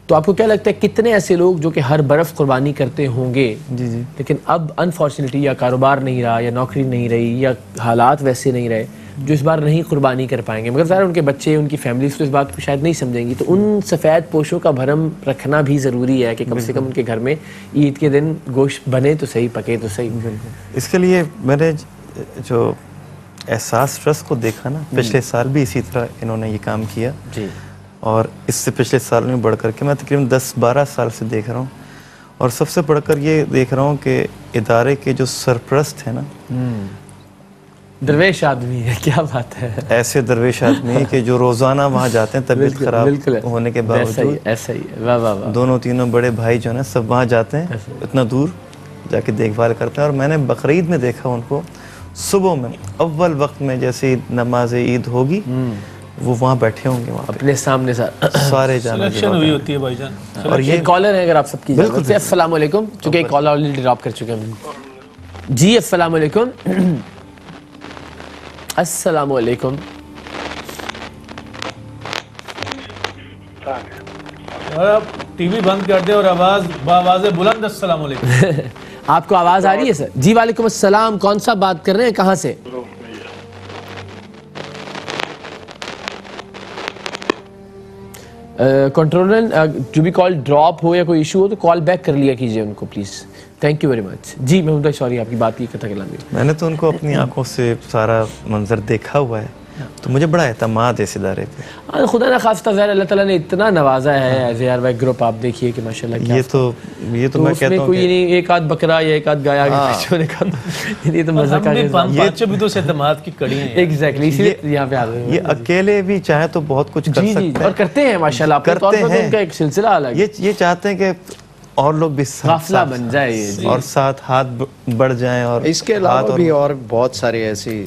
تو آپ کو کیا لگتا ہے کتنے ایسے لوگ جو کہ ہر برف قربانی کرتے ہوں گے لیکن اب انفارچونیٹلی یا کاروبار نہیں رہا یا نوکری نہیں رہی یا حالات ویسے نہیں رہے جو اس بار نہیں قربانی کر پائیں گے, مگر ظاہر ان کے بچے, ان کی فیملیز تو اس بات کو شاید نہیں سمجھیں گی, تو ان سفید پوشوں کا بھرم رکھنا بھی ضروری ہے کہ کم سے کم ان کے گھر میں عید کے دن گوشت بنے تو صحیح, پکے تو صحیح. اس کے لیے میں نے جو احساس ٹرسٹ کو دیکھا نا, پچھلے سال بھی اسی طرح انہوں نے یہ کام کیا جی, اور اس سے پچھلے سال میں بڑھ کر کے میں تقریباً 10-12 سال سے دیکھ رہا ہوں, اور سب سے بڑھ کر یہ دیکھ رہا ہوں کہ ادارے کے جو سرپرست ہیں نا, درویش آدمی ہے. کیا بات ہے, ایسے درویش آدمی کہ جو روزانہ وہاں جاتے ہیں طبیعت خراب ہونے کے باوجود, ایسا ہی واہ واہ واہ, دونوں تینوں بڑے بھائی جو ہیں سب وہاں جاتے ہیں, اتنا دور جا کے دیکھ بھال کرتے ہیں. اور میں نے بقرعید میں دیکھا ان کو صبح میں اول وقت میں جیسے نماز عید ہوگی وہ وہاں بیٹھے ہوں گے, وہاں اپنے سامنے سارے جانا ہوئی ہوتی ہے بھائی جان. اور یہ کالر ہے اگر آپ سب کی اجازت سے. السلام علیکم, چونکہ ایک کالر آلریڈی ڈراپ کر چکے ہیں. جی السلام علیکم. السلام علیکم. ٹی وی بند کر دے اور آواز بلند السلام علیکم. آپ کو آواز آ رہی ہے سر؟ جی وعلیکم السلام. کون سا بات کر رہے ہیں, کہاں سے؟ کنٹرولر جو بھی کال ڈراپ ہو یا کوئی ایشو ہو تو کال بیک کر لیا کیجیے ان کو please. Thank you very much. جی محمود سوری آپ کی بات کی قطع کلامی. میں نے تو ان کو اپنی آنکھوں سے سارا منظر دیکھا ہوا ہے تو مجھے بڑا اعتماد ہے اس ادارے پہ. خدا نہ خواستہ ظاہر اللہ تعالیٰ نے اتنا نوازا ہے as A R Y group. آپ دیکھیے کہ ماشاءاللہ یہ تو میں کہتا ہوں کوئی نہیں ایک آدھ بکرا یا ایک آدھ گایا آگے نے کہا یہ تو مزہ کا یہ بھی تو اعتماد کی کڑی ہیں. ایگزیکٹلی اسی لیے یہاں پہ آ رہے ہیں. یہ اکیلے بھی چاہیں تو بہت کچھ کر سکتے ہیں اور کرتے ہیں ماشاءاللہ. کرتے ہیں ان کا ایک سلسلہ الگ ہے. یہ چاہتے ہیں کہ اور لوگ بھی قافلہ بن جائے اور ساتھ ہاتھ بڑھ جائیں. اور اس کے علاوہ بھی اور بہت ساری ایسی.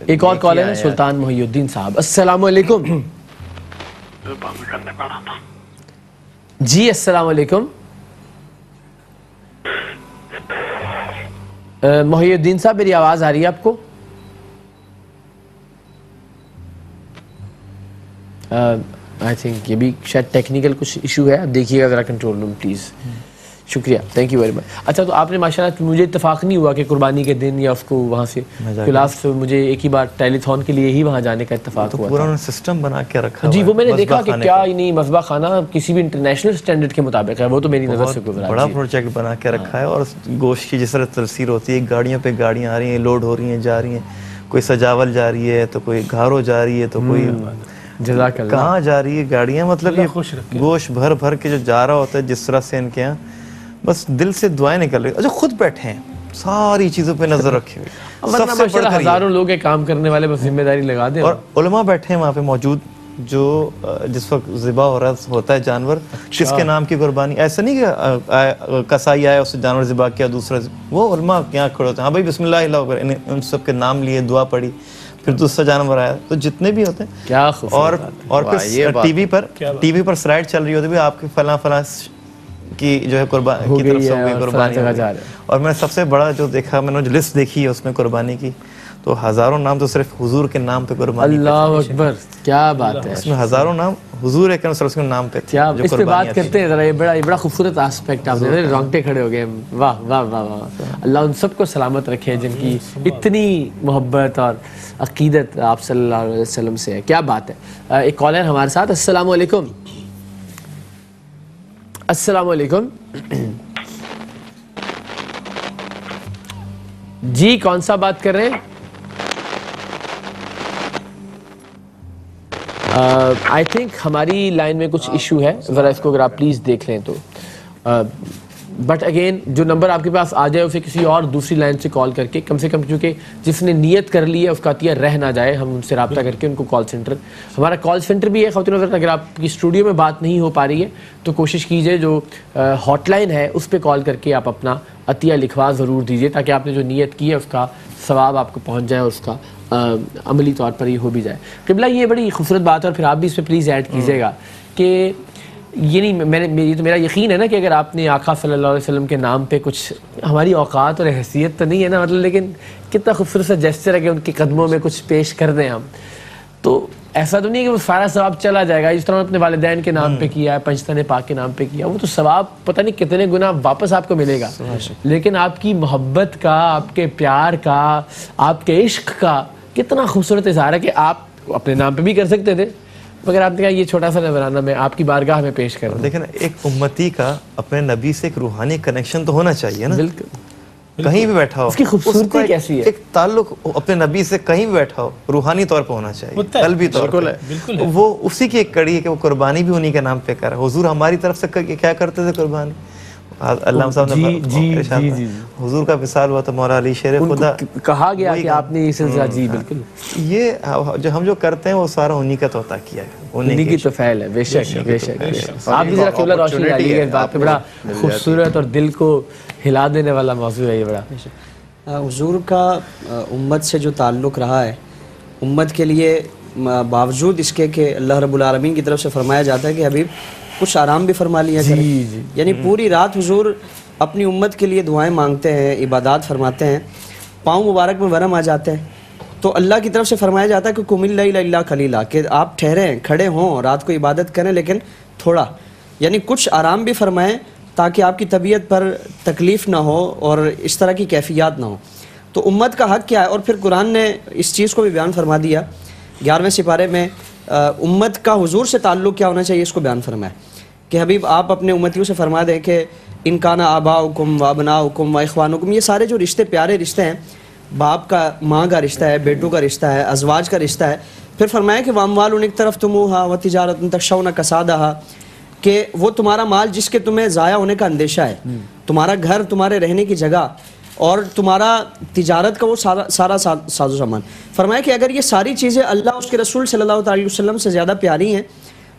ایک اور کال ہے سلطان محی الدین صاحب. السلام علیکم. جی السلام علیکم. محی الدین صاحب میری آواز آ رہی ہے آپ کو؟ آئی تھنک یہ بھی شاید ٹیکنیکل کچھ ایشو ہے. دیکھیے گا ذرا کنٹرول روم پلیز. شکریہ, تھینک یو ویری مچ. اچھا تو آپ نے ماشاءاللہ مجھے اتفاق نہیں ہوا کہ قربانی کے دن یا اس کو وہاں سے لاسٹ مجھے ایک ہی بار ٹیلی تھون کے لیے ہی وہاں جانے کا اتفاق ہوا. پورا انہوں نے سسٹم بنا کے رکھا. جی وہ میں نے دیکھا کہ کیا ہی نہیں مذبح خانہ کسی بھی انٹرنیشنل سٹینڈرڈ کے مطابق ہے. وہ تو میری نظر سے گزرا. بڑا پروجیکٹ بنا کے رکھا ہے. اور گوشت کی جس طرح ترسیل ہوتی ہے گاڑیوں پہ گاڑیاں آ رہی ہیں لوڈ ہو رہی ہیں جا رہی ہیں. کوئی سجاول جا رہی ہے تو کوئی گھارو جا رہی ہے تو کوئی جزاک اللہ کہاں جا رہی ہے گاڑیاں. مطلب یہ گوشت بھر بھر کے جو جا رہا ہوتا ہے جس طرح سے ان کے یہاں بس دل سے دعائیں نکل رہی. اچھا خود بیٹھے ہیں ساری چیزوں پہ نظر رکھے ہوئے. سب سے بڑھ کر ہزاروں لوگ کام کرنے والے بس ذمہ داری لگا دیں. اور علماء بیٹھے ہیں وہاں پہ موجود جو جس وقت ذبح ہو رہا ہوتا ہے جانور کس کے نام کی قربانی. ایسا نہیں کہ کسائی آیا اس سے جانور ذبح کیا دوسرا. وہ علماء یہاں کھڑے ہوتے ہیں. ہاں بھائی بسم اللہ اللہ اکبر. ان سب کے نام لیے دعا پڑھی پھر دوسرا جانور آیا. تو جتنے بھی ہوتے ہیں کیا اور پھر ٹی وی پر سلائڈ چل رہی ہوتی ہے آپ کی فلاں فلاں کی جو ہے قربانی کی طرف سے ہوئی قربانی. اور میں نے سب سے بڑا جو دیکھا میں نے جو لسٹ دیکھی ہے اس میں قربانی کی تو ہزاروں نام تو صرف حضور کے نام پہ قربانی. اللہ اکبر کیا بات ہے. اس میں ہزاروں نام حضور ہے کہ صرف اس کے نام پہ تھے. اس پہ بات کرتے ہیں ذرا. یہ بڑا خوبصورت آسپیکٹ آپ نے رونگٹے کھڑے ہو گئے. واہ واہ واہ واہ. اللہ ان سب کو سلامت رکھے جن کی اتنی محبت اور عقیدت آپ صلی اللہ علیہ وسلم سے ہے. کیا بات ہے. ایک کالر ہمارے ساتھ. السلام علیکم. السلام علیکم. جی کون سا بات کر رہے ہیں؟ آئی تھنک ہماری لائن میں کچھ ایشو ہے. ذرا اس کو اگر آپ پلیز دیکھ لیں تو. بٹ اگین جو نمبر آپ کے پاس آ جائے اسے کسی اور دوسری لائن سے کال کر کے کم سے کم, کیونکہ جس نے نیت کر لی ہے اس کا عطیہ رہ نہ جائے. ہم ان سے رابطہ کر کے ان کو کال سینٹر, ہمارا کال سینٹر بھی ہے خواتین حضرات. اگر آپ کی اسٹوڈیو میں بات نہیں ہو پا رہی ہے تو کوشش کیجئے جو ہاٹ لائن ہے اس پہ کال کر کے آپ اپنا عطیہ لکھوا ضرور دیجئے تاکہ آپ نے جو نیت کی ہے اس کا ثواب آپ کو پہنچ جائے اور اس کا عملی طور پر یہ ہو بھی جائے. قبلہ یہ بڑی خوبصورت بات ہے اور پھر آپ بھی اس پہ پلیز ایڈ کیجیے گا کہ یہ نہیں یہ تو میرا یقین ہے نا کہ اگر آپ نے آقا صلی اللہ علیہ وسلم کے نام پہ کچھ, ہماری اوقات اور حیثیت تو نہیں ہے نا مطلب, لیکن کتنا خوبصورت سا جیسچر ہے کہ ان کے قدموں میں کچھ پیش کر دیں ہم, تو ایسا تو نہیں ہے کہ وہ سارا ثواب چلا جائے گا. جس طرح اپنے والدین کے نام پہ کیا ہے, پنجتن پاک کے نام پہ کیا, وہ تو ثواب پتہ نہیں کتنے گنا واپس آپ کو ملے گا. لیکن آپ کی محبت کا, آپ کے پیار کا, آپ کے عشق کا کتنا خوبصورت اظہار ہے کہ آپ اپنے نام پہ بھی کر سکتے تھے مگر آپ نے کہا یہ چھوٹا سا نذرانہ میں آپ کی بارگاہ میں پیش کر رہا ہوں. لیکن ایک امتی کا اپنے نبی سے ایک روحانی کنیکشن تو ہونا چاہیے نا. بالکل کہیں بھی بیٹھا ہو اس کی خوبصورتی کیسی ہے. ایک تعلق اپنے نبی سے کہیں بھی بیٹھا ہو روحانی طور پہ ہونا چاہیے, قلبی طور پہ. وہ اسی کی ایک کڑی ہے کہ وہ قربانی بھی انہی کے نام پہ کر رہا ہے. حضور ہماری طرف سے کیا کرتے تھے قربانی. اللہ صاحب نے حضور کا وصال ہوا تو مولا علی شیر خدا کہا گیا کہ آپ نے یہ سلسلہ. جی بالکل یہ جو ہم جو کرتے ہیں وہ سارا انہی کا توطیع کیا ہے, انہی کی تو فعل ہے. بے شک بے شک. آپ بھی ذرا قبلہ روشنی ڈالیے گا اس بات پہ. بڑا خوبصورت اور دل کو ہلا دینے والا موضوع ہے یہ. بڑا حضور کا امت سے جو تعلق رہا ہے, امت کے لیے باوجود اس کے کہ اللہ رب العالمین کی طرف سے فرمایا جاتا ہے کہ حبیب کچھ آرام بھی فرما لیا کریں. یعنی پوری رات حضور اپنی امت کے لیے دعائیں مانگتے ہیں, عبادات فرماتے ہیں, پاؤں مبارک میں ورم آ جاتے ہیں تو اللہ کی طرف سے فرمایا جاتا ہے کہ قم اللیل الا قلیلا, کہ آپ ٹھہریں, کھڑے ہوں, رات کو عبادت کریں لیکن تھوڑا, یعنی کچھ آرام بھی فرمائیں تاکہ آپ کی طبیعت پر تکلیف نہ ہو اور اس طرح کی کیفیات نہ ہو. تو امت کا حق کیا ہے. اور پھر قرآن نے اس چیز کو بھی بیان فرما دیا 11ویں سپارے میں, امت کا حضور سے تعلق کیا ہونا چاہیے اس کو بیان فرمایا کہ حبیب آپ اپنے امتیوں سے فرما دیں کہ انکانا آباؤکم و ابناؤکم و اخوانکم، یہ سارے جو رشتے پیارے رشتے ہیں، باپ کا ماں کا رشتہ ہے، بیٹوں کا رشتہ ہے، ازواج کا رشتہ ہے. پھر فرمایا کہ وَأَمْوَالٌ اقْتَرَفْتُمُوهَا وَتِجَارَةٌ تَخْشَوْنَ كَسَادَهَا، کہ وہ تمہارا مال جس کے تمہیں ضائع ہونے کا اندیشہ ہے، تمہارا گھر، تمہارے رہنے کی جگہ اور تمہارا تجارت کا وہ سارا ساز و سامان. فرمایا کہ اگر یہ ساری چیزیں اللہ اس کے رسول صلی اللہ علیہ وسلم سے زیادہ پیاری ہیں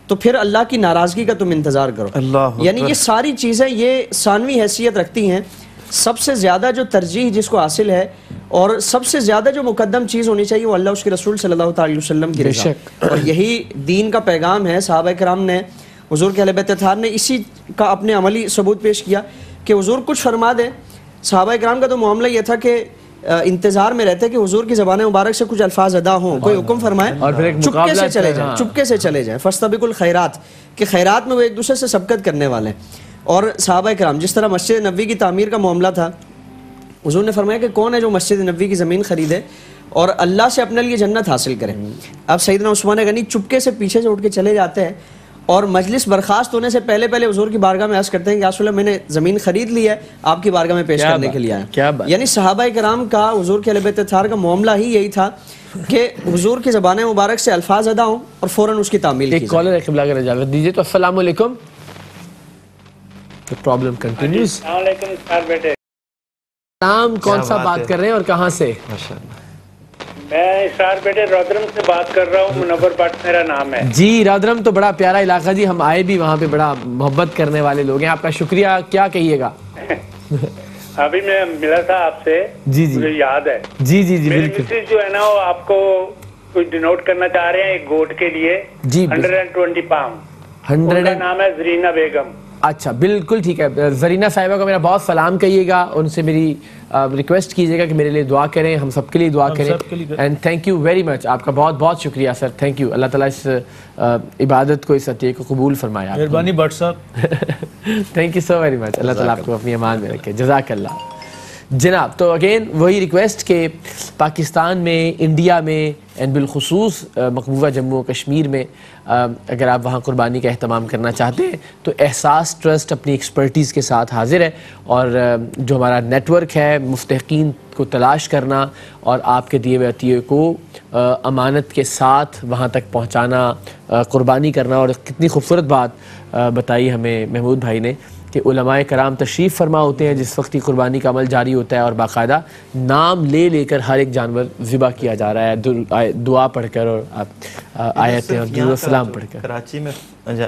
تو پھر اللہ کی ناراضگی کا تم انتظار کرو. یعنی یہ ساری چیزیں یہ ثانوی حیثیت رکھتی ہیں. سب سے زیادہ جو ترجیح جس کو حاصل ہے اور سب سے زیادہ جو مقدم چیز ہونی چاہیے وہ اللہ اس کے رسول صلی اللہ علیہ وسلم کی رضا. اور یہی دین کا پیغام ہے. صحابہ کرام نے حضور کے اہل بیت اطہار نے اسی کا اپنے عملی ثبوت پیش کیا کہ حضور کچھ فرما دیں. صحابہ کرام کا تو معاملہ یہ تھا کہ انتظار میں رہتے کہ حضور کی زبان مبارک سے کچھ الفاظ ادا ہوں، کوئی حکم فرمائے چپکے سے چلے جائیں، چپکے سے چلے جائیں. فاستبقوا الخیرات، کہ خیرات میں وہ ایک دوسرے سے سبقت کرنے والے ہیں. اور صحابہ کرام جس طرح مسجد نبوی کی تعمیر کا معاملہ تھا، حضور نے فرمایا کہ کون ہے جو مسجد نبوی کی زمین خریدے اور اللہ سے اپنے لیے جنت حاصل کرے. اب سیدنا عثمان غنی چپکے سے پیچھے سے اٹھ کے چلے جاتے ہیں اور مجلس برخاست ہونے سے پہلے حضور کی بارگاہ میں عرض کرتے ہیں کہ یا رسول اللہ میں نے زمین خرید لی ہے، آپ کی بارگاہ میں پیش کرنے کے لیے آیا. یعنی صحابہ کرام کا حضور کے اہل بیت اطہار کا معاملہ ہی یہی تھا کہ حضور کی زبان مبارک سے الفاظ ادا ہوں اور فوراً اس کی تعمیل کی جائے. ایک کالر ہے، قبلہ کا اجازت دیجیے. تو السلام علیکم. The problem continues. السلام علیکم سر بیٹے. نام کون سا بات کر رہے ہیں اور کہاں سے؟ میں اسرار بیٹے رودرم سے بات کر رہا ہوں. منور بٹ میرا نام ہے. جی رودرم تو بڑا پیارا علاقہ جی، ہم آئے بھی وہاں پہ، بڑا محبت کرنے والے لوگ ہیں. آپ کا شکریہ. کیا کہیے گا؟ ابھی میں ملا تھا آپ سے. جی جی مجھے یاد ہے. جی جی جی میری مسز جو ہے نا وہ آپ کو کچھ ڈینوٹ کرنا چاہ رہے ہیں ایک گوٹ کے لیے. جی 120 پاؤنڈ. ان کا نام ہے زرینہ بیگم. اچھا بالکل ٹھیک ہے. زرینہ صاحبہ کو میرا بہت سلام کہیے گا، ان سے میری ریکویسٹ کیجیے گا کہ میرے لیے دعا کریں، ہم سب کے لیے دعا کریں. اینڈ تھینک یو ویری مچ. آپ کا بہت بہت شکریہ سر. Thank you. اللہ تعالیٰ اس عبادت کو، اس عطیے کو قبول فرمایا. مہربانی بٹ صاحب. Thank you so very much. Allah تعالیٰ آپ کو اپنی امان میں رکھے. جزاک اللہ. جناب تو اگین وہی ریکویسٹ کہ پاکستان میں، انڈیا میں اینڈ بالخصوص مقبوضہ جموں و کشمیر میں اگر آپ وہاں قربانی کا اہتمام کرنا چاہتے ہیں تو احساس ٹرسٹ اپنی ایکسپرٹیز کے ساتھ حاضر ہے. اور جو ہمارا نیٹ ورک ہے مستحقین کو تلاش کرنا اور آپ کے دیے ہوئے عطیے کو امانت کے ساتھ وہاں تک پہنچانا، قربانی کرنا. اور کتنی خوبصورت بات بتائی ہمیں محمود بھائی نے کہ علماء کرام تشریف فرما ہوتے ہیں جس وقت قربانی کا عمل جاری ہوتا ہے اور باقاعدہ نام لے لے کر ہر ایک جانور ذبح کیا جا رہا ہے، دعا پڑھ کر اور آیتیں اور درود و سلام پڑھ کر. کراچی میں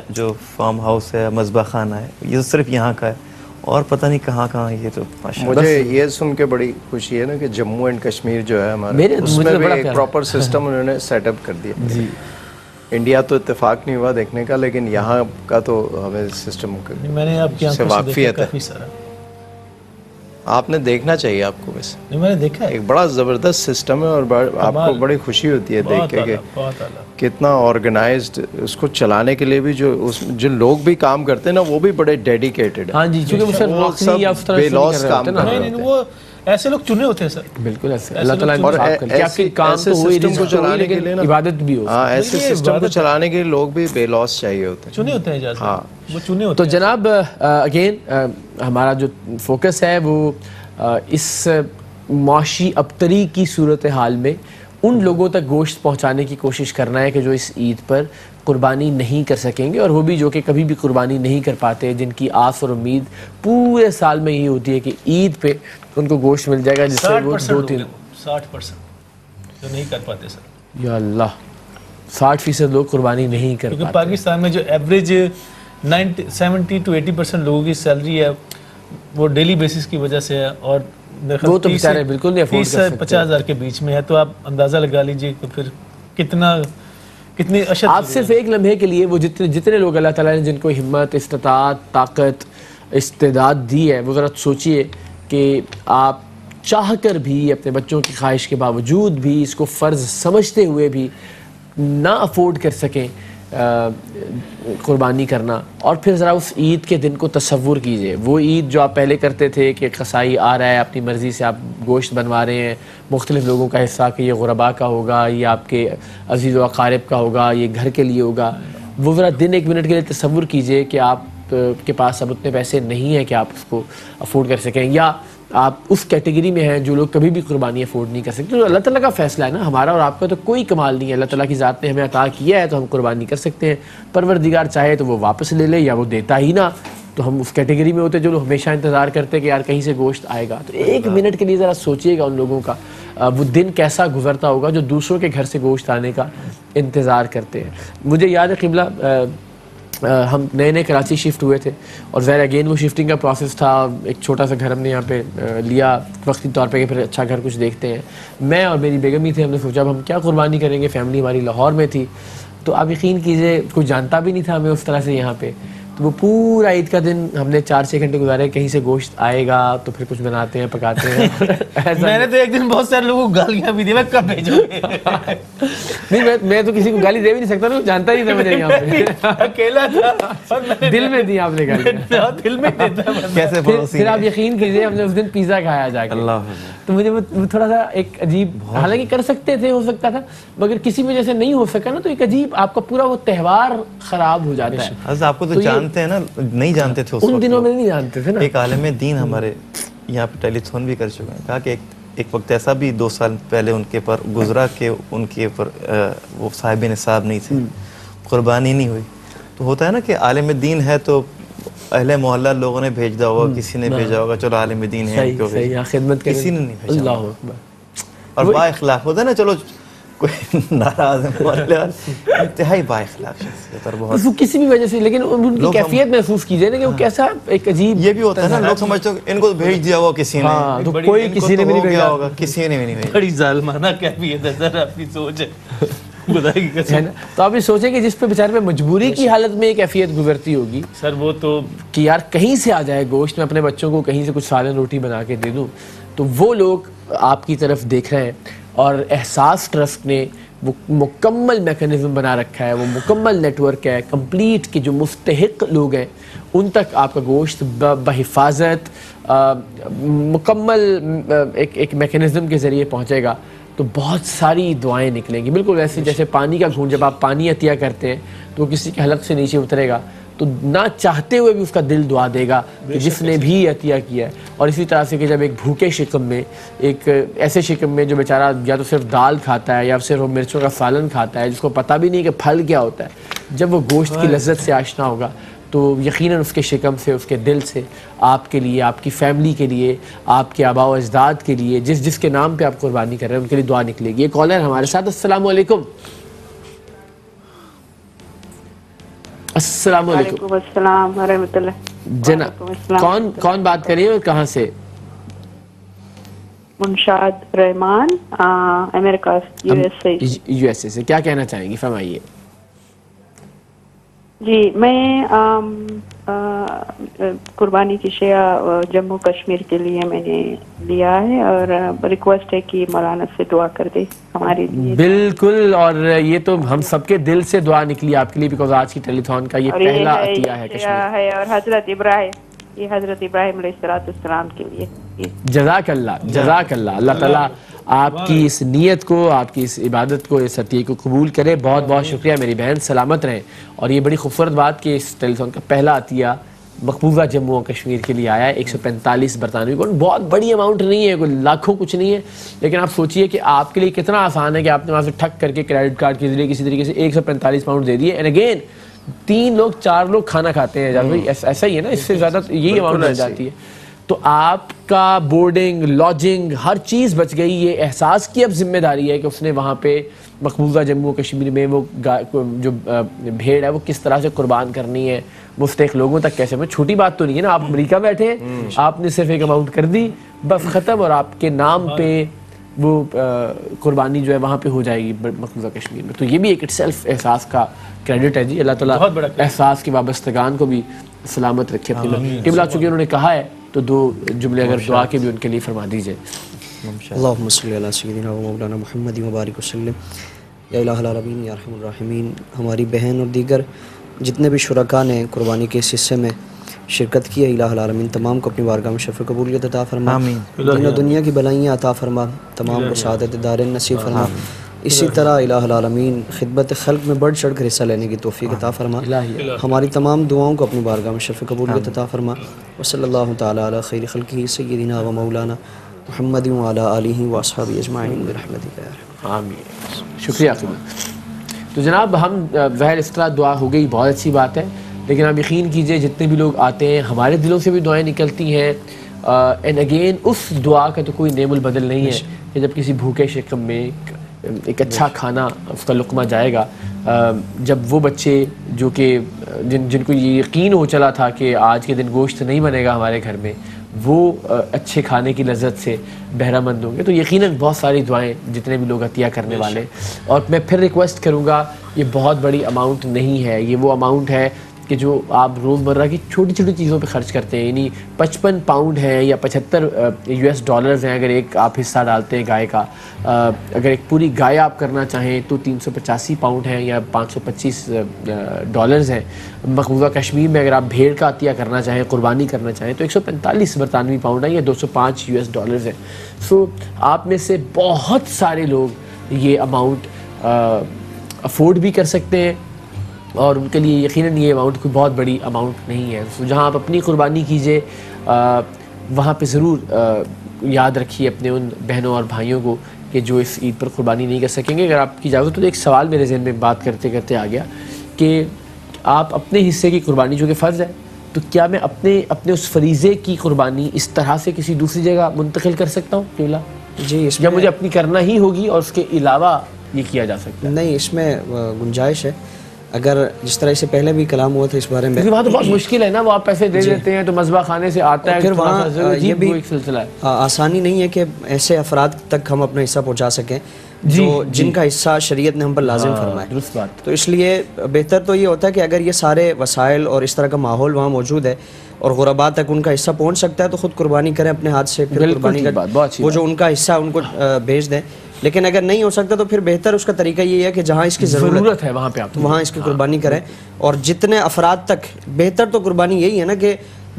جو فارم ہاؤس ہے، مذبح خانہ ہے، یہ صرف یہاں کا ہے اور پتہ نہیں کہاں کہاں. یہ تو مجھے یہ سن کے بڑی خوشی ہے نا کہ جموں اینڈ کشمیر جو ہے ہمارا، اس میں بھی ایک پراپر سسٹم انہوں نے سیٹ اپ کر دیا. جی انڈیا تو اتفاق نہیں ہوا دیکھنے کا، لیکن یہاں کا تو ہمیں سسٹم سے واقفیت ہے. آپ نے دیکھنا چاہیے آپ کو. ویسے میں نے دیکھا ہے، ایک بڑا زبردست سسٹم ہے اور آپ کو بڑی خوشی ہوتی ہے دیکھ کے کہ کتنا آرگنائزڈ. اس کو چلانے کے لیے بھی جو لوگ بھی کام کرتے ہیں نا وہ بھی بڑے ڈیڈیکیٹڈ. ہاں جی، کیونکہ وہ سب بے لوس کام کرتے ہیں. وہ ایسے لوگ چنے ہوتے ہیں سر. بالکل ایسے. اللہ تعالیٰ ایسے سسٹم کو چلانے کے لیے عبادت بھی ہو. ہاں ایسے سسٹم کو چلانے کے لیے لوگ بھی بے لوس چاہیے ہوتے ہیں، چنے ہوتے ہیں. ہاں وہ چنے ہوتے ہیں. تو جناب اگین ہمارا جو فوکس ہے وہ اس معاشی ابتری کی صورتحال میں ان لوگوں تک گوشت پہنچانے کی کوشش کرنا ہے کہ جو اس عید پر قربانی نہیں کر سکیں گے، اور وہ بھی جو کہ کبھی بھی قربانی نہیں کر پاتے، جن کی آس اور امید پورے سال میں یہ ہوتی ہے کہ عید پہ ان کو گوشت مل جائے گا، جس سے وہ 60% جو نہیں کر پاتے سر. یا اللہ، 60% لوگ قربانی نہیں کر پاتے. کیونکہ پاکستان میں جو ایوریج 70 to 80% لوگوں کی سیلری ہے وہ ڈیلی بیسس کی وجہ سے ہے، اور وہ تو بیچارے بالکل نہیں افورڈ کر سکتے. 50,000 کے بیچ میں ہے، تو آپ اندازہ لگا لیجئے کہ پھر کتنی اشد. آپ صرف ایک لمحے کے لیے وہ جتنے لوگ اللہ تعالیٰ نے جن کو ہمت، استطاعت، طاقت، استعداد دی ہے، وہ ذرا سوچئے کہ آپ چاہ کر بھی اپنے بچوں کی خواہش کے باوجود بھی اس کو فرض سمجھتے ہوئے بھی نہ افورڈ کر سکیں قربانی کرنا. اور پھر ذرا اس عید کے دن کو تصور کیجئے. وہ عید جو آپ پہلے کرتے تھے کہ قصائی آ رہا ہے، اپنی مرضی سے آپ گوشت بنوا رہے ہیں، مختلف لوگوں کا حصہ کہ یہ غربا کا ہوگا، یہ آپ کے عزیز و اقارب کا ہوگا، یہ گھر کے لیے ہوگا. وہ ذرا دن ایک منٹ کے لیے تصور کیجئے کہ آپ کے پاس اب اتنے پیسے نہیں ہیں کہ آپ اس کو افورڈ کر سکیں، یا آپ اس کیٹیگری میں ہیں جو لوگ کبھی بھی قربانی افورڈ نہیں کر سکتے، تو اللہ تعالیٰ کا فیصلہ ہے نا، ہمارا اور آپ کا تو کوئی کمال نہیں ہے، اللہ تعالیٰ کی ذات نے ہمیں عطا کیا ہے تو ہم قربانی کر سکتے ہیں، پروردگار چاہے تو وہ واپس لے لے یا وہ دیتا ہی نہ، تو ہم اس کیٹیگری میں ہوتے جو لوگ ہمیشہ انتظار کرتے کہ یار کہیں سے گوشت آئے گا. تو ایک منٹ کے لیے ذرا سوچئے گا ان لوگوں کا وہ دن کیسا گزرتا ہوگا جو دوسروں کے گھر سے گوشت آنے کا انتظار کرتے ہیں. مجھے یاد ہے قبلہ ہم نئے نئے کراچی شفٹ ہوئے تھے اور ظاہر اگین وہ شفٹنگ کا پروسیس تھا، ایک چھوٹا سا گھر ہم نے یہاں پہ لیا وقتی طور پہ کہ پھر اچھا گھر کچھ دیکھتے ہیں. میں اور میری بیگم ہی تھے، ہم نے سوچا اب ہم کیا قربانی کریں گے، فیملی ہماری لاہور میں تھی، تو آپ یقین کیجئے کوئی جانتا بھی نہیں تھا ہمیں اس طرح سے یہاں پہ. تو وہ پورا عید کا دن ہم نے 4-6 گھنٹے گزارے، کہیں سے گوشت آئے گا تو پھر کچھ بناتے ہیں پکاتے ہیں. میں نے تو ایک دن بہت سارے لوگوں کو گالیاں بھی دی، میں کب بھیجوں گے؟ نہیں میں تو کسی کو گالی دے بھی نہیں سکتا نا، جانتا نہیں تھا مجھے یہاں پہ، اکیلا تھا، دل میں دی آپ نے گالی، دل میں دیتا. کیسے پھر آپ یقین کیجئے ہم نے اس دن پیزا کھایا جا کے، تو مجھے وہ تھوڑا سا ایک عجیب، حالانکہ کر سکتے تھے، ہو سکتا تھا، مگر کسی وجہ سے نہیں ہو سکا نا، تو ایک عجیب آپ کا پورا وہ تہوار خراب ہو جاتا ہے. آپ کو تو جانتے ہیں نا، نہیں جانتے تھے ان دنوں میں، نہیں جانتے تھے نا. ایک عالم دین ہمارے یہاں پہ ٹیلی تھون بھی کر چکے ہیں، کہا کہ ایک وقت ایسا بھی 2 سال پہلے ان کے پر گزرا کہ ان کے اوپر وہ صاحب نصاب نہیں تھے، قربانی نہیں ہوئی. تو ہوتا ہے نا کہ عالم دین ہے تو اہل محلہ لوگوں نے بھیج دیا ہوگا، کسی نے بھیجا ہوگا چلو عالم دین ہے، خدمت کسی نے نہیں بھیجا. اللہ اکبر. اور با اخلاق ہوتا ہے نا، چلو کوئی ناراض ہے، انتہائی با اخلاق شخصیت اور بہت کسی بھی وجہ سے، لیکن ان کی کیفیت محسوس کیجئے نا کہ وہ کیسا ایک عجیب. یہ بھی ہوتا ہے نا، لوگ سمجھتے ہیں ان کو بھیج دیا ہوا کسی نے، تو کوئی کسی نے بھی نہیں بھیجا ہوگا، کسی نے بھی نہیں بھیجا. بڑی ظالمانہ کیفیت ہے سر، آپ کی سوچ ہے خدا کی قسم. تو آپ یہ سوچیں کہ جس پہ بیچارے پہ مجبوری کی حالت میں ایک کیفیت گزرتی ہوگی سر، وہ تو کہ یار کہیں سے آ جائے گوشت، میں اپنے بچوں کو کہیں سے کچھ سالن روٹی بنا کے دے دوں، تو وہ لوگ آپ کی طرف دیکھ رہے ہیں. اور احساس ٹرسٹ نے وہ مکمل میکانزم بنا رکھا ہے، وہ مکمل نیٹ ورک ہے کمپلیٹ، کہ جو مستحق لوگ ہیں ان تک آپ کا گوشت بحفاظت مکمل ایک میکانزم کے ذریعے پہنچے گا. تو بہت ساری دعائیں نکلیں گی، بالکل ویسے جیسے پانی کا گھونٹ، جب آپ پانی عطیہ کرتے ہیں تو وہ کسی کے حلق سے نیچے اترے گا تو نہ چاہتے ہوئے بھی اس کا دل دعا دے گا کہ جس نے بھی عطیہ کیا ہے. اور اسی طرح سے کہ جب ایک بھوکے شکم میں، ایک ایسے شکم میں جو بیچارہ یا تو صرف دال کھاتا ہے یا صرف مرچوں کا سالن کھاتا ہے، جس کو پتہ بھی نہیں کہ پھل کیا ہوتا ہے، جب وہ گوشت کی لذت سے آشنا ہوگا تو یقیناً اس کے شکم سے، اس کے دل سے آپ کے لیے، آپ کی فیملی کے لیے، آپ کے آباء و اجداد کے لیے، جس کے نام پہ آپ قربانی کر رہے ہیں ان کے لیے دعا نکلے گی. ایک کالر ہمارے ساتھ. السلام علیکم. السلام علیکم. وعلیکم السلام ورحمۃ اللہ. جناب کون بات کر رہی ہے اور کہاں سے؟ منشاد رحمان، امریکہ، یو ایس اے سے. کیا کہنا چاہیں گی، فرمائیے. جی، میں قربانی کی شیعہ جموں کشمیر کے لیے میں نے لیا ہے اور ریکویسٹ ہے کہ مولانا سے دعا کر دے ہمارے لیے. بالکل، اور یہ تو ہم سب کے دل سے دعا نکلی آپ کے لیے، بیکاز آج کی ٹیلی تھون کا یہ پہلا عطیہ ہے کشمیر ہے. اور حضرت ابراہیم علیہ السلام کے لیے. جزاک اللہ، جزاک اللہ. اللہ تعالیٰ آپ کی اس نیت کو، آپ کی اس عبادت کو، اس عطیے کو قبول کرے. بہت بہت شکریہ میری بہن، سلامت رہیں. اور یہ بڑی خوبصورت بات کہ اس ٹیلی تھون کا پہلا عطیہ مقبوضہ جموں و کشمیر کے لیے آیا ہے. 145 برطانوی کروڑ، بہت بڑی اماؤنٹ نہیں ہے، کوئی لاکھوں کچھ نہیں ہے، لیکن آپ سوچئے کہ آپ کے لیے کتنا آسان ہے کہ آپ نے وہاں سے ٹھک کر کے کریڈٹ کارڈ کے ذریعے کسی طریقے سے 145 پاؤنڈ دے دیے. اینڈ اگین 3 لوگ 4 لوگ کھانا کھاتے ہیں، ایسا ہی ہے نا، اس سے زیادہ یہی اماؤنٹ مل جاتی ہے. تو آپ کا بورڈنگ، لاڈجنگ، ہر چیز بچ گئی. یہ احساس کی اب ذمہ داری ہے کہ اس نے وہاں پہ مقبوضہ جموں کشمیر میں وہ جو بھیڑ ہے وہ کس طرح سے قربان کرنی ہے، مستحق لوگوں تک کیسے. میں چھوٹی بات تو نہیں ہے نا، آپ امریکہ بیٹھے ہیں، آپ نے صرف ایک اماؤنٹ کر دی، بس ختم، اور آپ کے نام پہ وہ قربانی جو ہے وہاں پہ ہو جائے گی مقبوضہ کشمیر میں. تو یہ بھی ایک اٹ سیلف احساس کا کریڈٹ ہے. جی اللہ تعالیٰ احساس کے وابستگان کو بھی سلامت رکھے. قبلہ چونکہ انہوں نے کہا ہے تو 2 جملے اگر دعا کے بھی ان کے لیے فرما دیجئے. اللہم صلی علی سیدنا و مولانا محمد مبارک وسلم. یا الہ العالمین یا ارحم الراحمین. ہماری بہن اور دیگر جتنے بھی شرکاء نے قربانی کے اس حصے میں شرکت کی ہے، الہ العالمین تمام کو اپنی بارگاہ میں شرف قبولیت عطا فرما. دین و دنیا کی بلائیاں عطا فرما. تمام کو سعادت دارین نصیب فرما. اسی طرح الہ العالمین خدمت خلق میں بڑھ چڑھ کر حصہ لینے کی توفیق عطا فرما، ہماری تمام دعاؤں کو اپنی بارگاہ میں شرف قبولیت عطا فرما، وصلی اللہ تعالی علی خیر خلقہ سیدنا و مولانا محمد وعلی آلہ واصحابہ اجمعین برحمتک یا ارحم۔ آمین، شکریہ خدمت۔ تو جناب ہم ظاہر اس طرح دعا ہو گئی، بہت اچھی بات ہے، لیکن آپ یقین کیجئے جتنے بھی لوگ آتے ہیں ہمارے دلوں سے بھی دعائیں نکلتی ہیں، اینڈ اگین اس دعا کا تو کوئی نیم البدل نہیں ہے کہ جب کسی بھوکے شکم میں ایک اچھا کھانا اس کا لقمہ جائے گا، جب وہ بچے جو کہ جن کو یہ یقین ہو چلا تھا کہ آج کے دن گوشت نہیں بنے گا ہمارے گھر میں، وہ اچھے کھانے کی لذت سے بہرہ مند ہوں گے، تو یقیناً بہت ساری دعائیں جتنے بھی لوگ عطیہ کرنے والے۔ اور میں پھر ریکویسٹ کروں گا، یہ بہت بڑی اماؤنٹ نہیں ہے، یہ وہ اماؤنٹ ہے کہ جو آپ روزمرہ کی چھوٹی چھوٹی چیزوں پہ خرچ کرتے ہیں، یعنی 55 پاؤنڈ ہے یا 75 US ڈالرز ہیں اگر ایک آپ حصہ ڈالتے ہیں گائے کا، اگر ایک پوری گائے آپ کرنا چاہیں تو 385 پاؤنڈ ہیں یا 525 ڈالرز ہیں۔ مقبوضہ کشمیر میں اگر آپ بھیڑ کا عطیہ کرنا چاہیں، قربانی کرنا چاہیں تو 145 برطانوی پاؤنڈ ہیں یا 205 US ڈالرز ہیں۔ سو آپ میں سے بہت سارے لوگ یہ اماؤنٹ افورڈ بھی کر سکتے ہیں، اور ان کے لیے یقیناً یہ اماؤنٹ کوئی بہت بڑی اماؤنٹ نہیں ہے۔ تو جہاں آپ اپنی قربانی کیجئے وہاں پہ ضرور یاد رکھیے اپنے ان بہنوں اور بھائیوں کو کہ جو اس عید پر قربانی نہیں کر سکیں گے۔ اگر آپ کی اجازت تو ایک سوال میرے ذہن میں بات کرتے کرتے آ گیا کہ آپ اپنے حصے کی قربانی جو کہ فرض ہے، تو کیا میں اپنے اس فریضے کی قربانی اس طرح سے کسی دوسری جگہ منتقل کر سکتا ہوں کیولا؟ جی، یا مجھے اپنی کرنا ہی ہوگی اور اس کے علاوہ یہ کیا جا سکتا ہے؟ نہیں، اس میں گنجائش ہے، اگر جس طرح سے پہلے بھی کلام ہوا تھا اس بارے میں، وہاں تو بہت مشکل ہے نا، وہ آپ پیسے دے دیتے ہیں تو مذبح خانے سے آتا ہے، پھر وہاں یہ بھی ایک سلسلہ ہے، آسانی نہیں ہے کہ ایسے افراد تک ہم اپنا حصہ پہنچا سکیں جو جن کا حصہ شریعت نے ہم پر لازم فرمایا۔ درست بات۔ تو اس لیے بہتر تو یہ ہوتا ہے کہ اگر یہ سارے وسائل اور اس طرح کا ماحول وہاں موجود ہے اور غربا تک ان کا حصہ پہنچ سکتا ہے تو خود قربانی کریں اپنے ہاتھ سے، پھر قربانی کریں، وہ جو ان کا حصہ ان کو بھیج دیں۔ لیکن اگر نہیں ہو سکتا تو پھر بہتر اس کا طریقہ یہ ہے کہ جہاں اس کی ضرورت ہے وہاں پہ آپ وہاں اس کی قربانی کریں، اور جتنے افراد تک بہتر تو قربانی یہی ہے نا کہ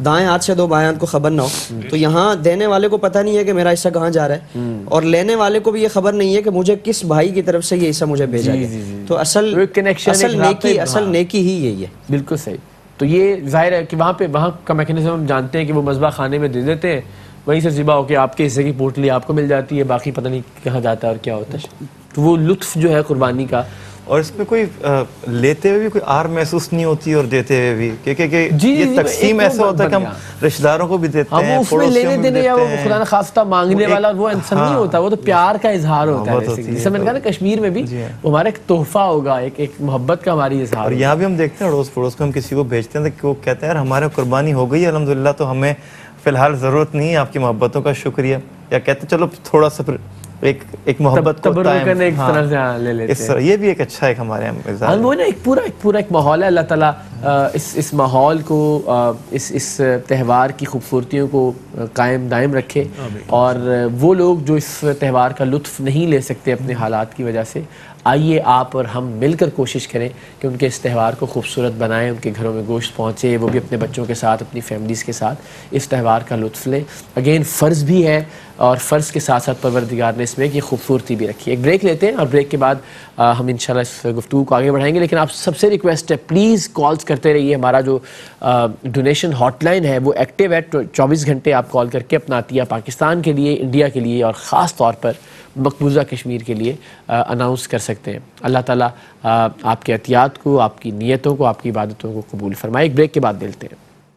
دائیں ہاتھ سے دو بائیں ہاتھ کو خبر نہ ہو، تو یہاں دینے والے کو پتہ نہیں ہے کہ میرا حصہ کہاں جا رہا ہے، اور لینے والے کو بھی یہ خبر نہیں ہے کہ مجھے کس بھائی کی طرف سے یہ حصہ مجھے بھیجا گیا۔ تو اصل نیکی ہی یہی ہے۔ بالکل صحیح۔ تو یہ ظاہر ہے کہ وہاں کا میکینزم ہم جانتے ہیں کہ وہ مذبح خانے میں دے دیتے ہیں، وہیں سے ذبح ہو کے آپ کے حصے کی پوٹلی آپ کو مل جاتی ہے، باقی پتہ نہیں کہاں جاتا ہے اور کیا ہوتا ہے۔ تو وہ لطف جو ہے قربانی کا، اور اس میں کوئی لیتے ہوئے بھی کوئی آر محسوس نہیں ہوتی اور دیتے ہوئے بھی، کیونکہ یہ تقسیم ایسا ہوتا ہے کہ ہم رشتہ داروں کو بھی دیتے ہیں، اس میں لینے دینے یا وہ خدا نہ خواستہ مانگنے والا وہ انسان نہیں ہوتا، وہ تو پیار کا اظہار ہوتا ہے۔ جیسے میں نے کہا نا کشمیر میں بھی وہ ہمارا ایک تحفہ ہوگا، ایک محبت کا ہماری اظہار۔ اور یہاں بھی ہم دیکھتے ہیں اڑوس پڑوس کو ہم کسی کو بھیجتے ہیں تو وہ کہتے ہیں یار ہمارے قربانی ہو گئی الحمدللہ، تو ہمیں فی الحال ضرورت نہیں ہے، آپ کی محبتوں کا شکریہ، یا کہتے ہیں چلو تھوڑا سا ایک محبت کو کرنے ایک طرح سے لے لیتے ہیں۔ یہ بھی ایک اچھا ایک ہمارے یہاں وہ نا ایک پورا ایک ماحول ہے۔ اللہ تعالیٰ اس ماحول کو، اس تہوار کی خوبصورتیوں کو قائم دائم رکھے، اور وہ لوگ جو اس تہوار کا لطف نہیں لے سکتے اپنے حالات کی وجہ سے، آئیے آپ اور ہم مل کر کوشش کریں کہ ان کے اس تہوار کو خوبصورت بنائیں، ان کے گھروں میں گوشت پہنچے، وہ بھی اپنے بچوں کے ساتھ، اپنی فیملیز کے ساتھ اس تہوار کا لطف لیں۔ اگین فرض بھی ہے، اور فرض کے ساتھ ساتھ پروردگار نے اس میں ایک خوبصورتی بھی رکھی ہے۔ ایک بریک لیتے ہیں اور بریک کے بعد ہم انشاءاللہ اس گفتگو کو آگے بڑھائیں گے، لیکن آپ سب سے ریکویسٹ ہے پلیز کالز کرتے رہیے۔ ہمارا جو ڈونیشن ہاٹ لائن ہے وہ ایکٹیو ہے، 24 گھنٹے آپ کال کر کے اپنا عطیہ پاکستان کے لیے، انڈیا کے لیے اور خاص طور پر مقبوضہ کشمیر کے لیے اناؤنس کر سکتے ہیں۔ اللہ تعالیٰ آپ کے عطیات کو، آپ کی نیتوں کو، آپ کی عبادتوں کو قبول فرمائے۔ ایک بریک کے بعد ملتے ہیں۔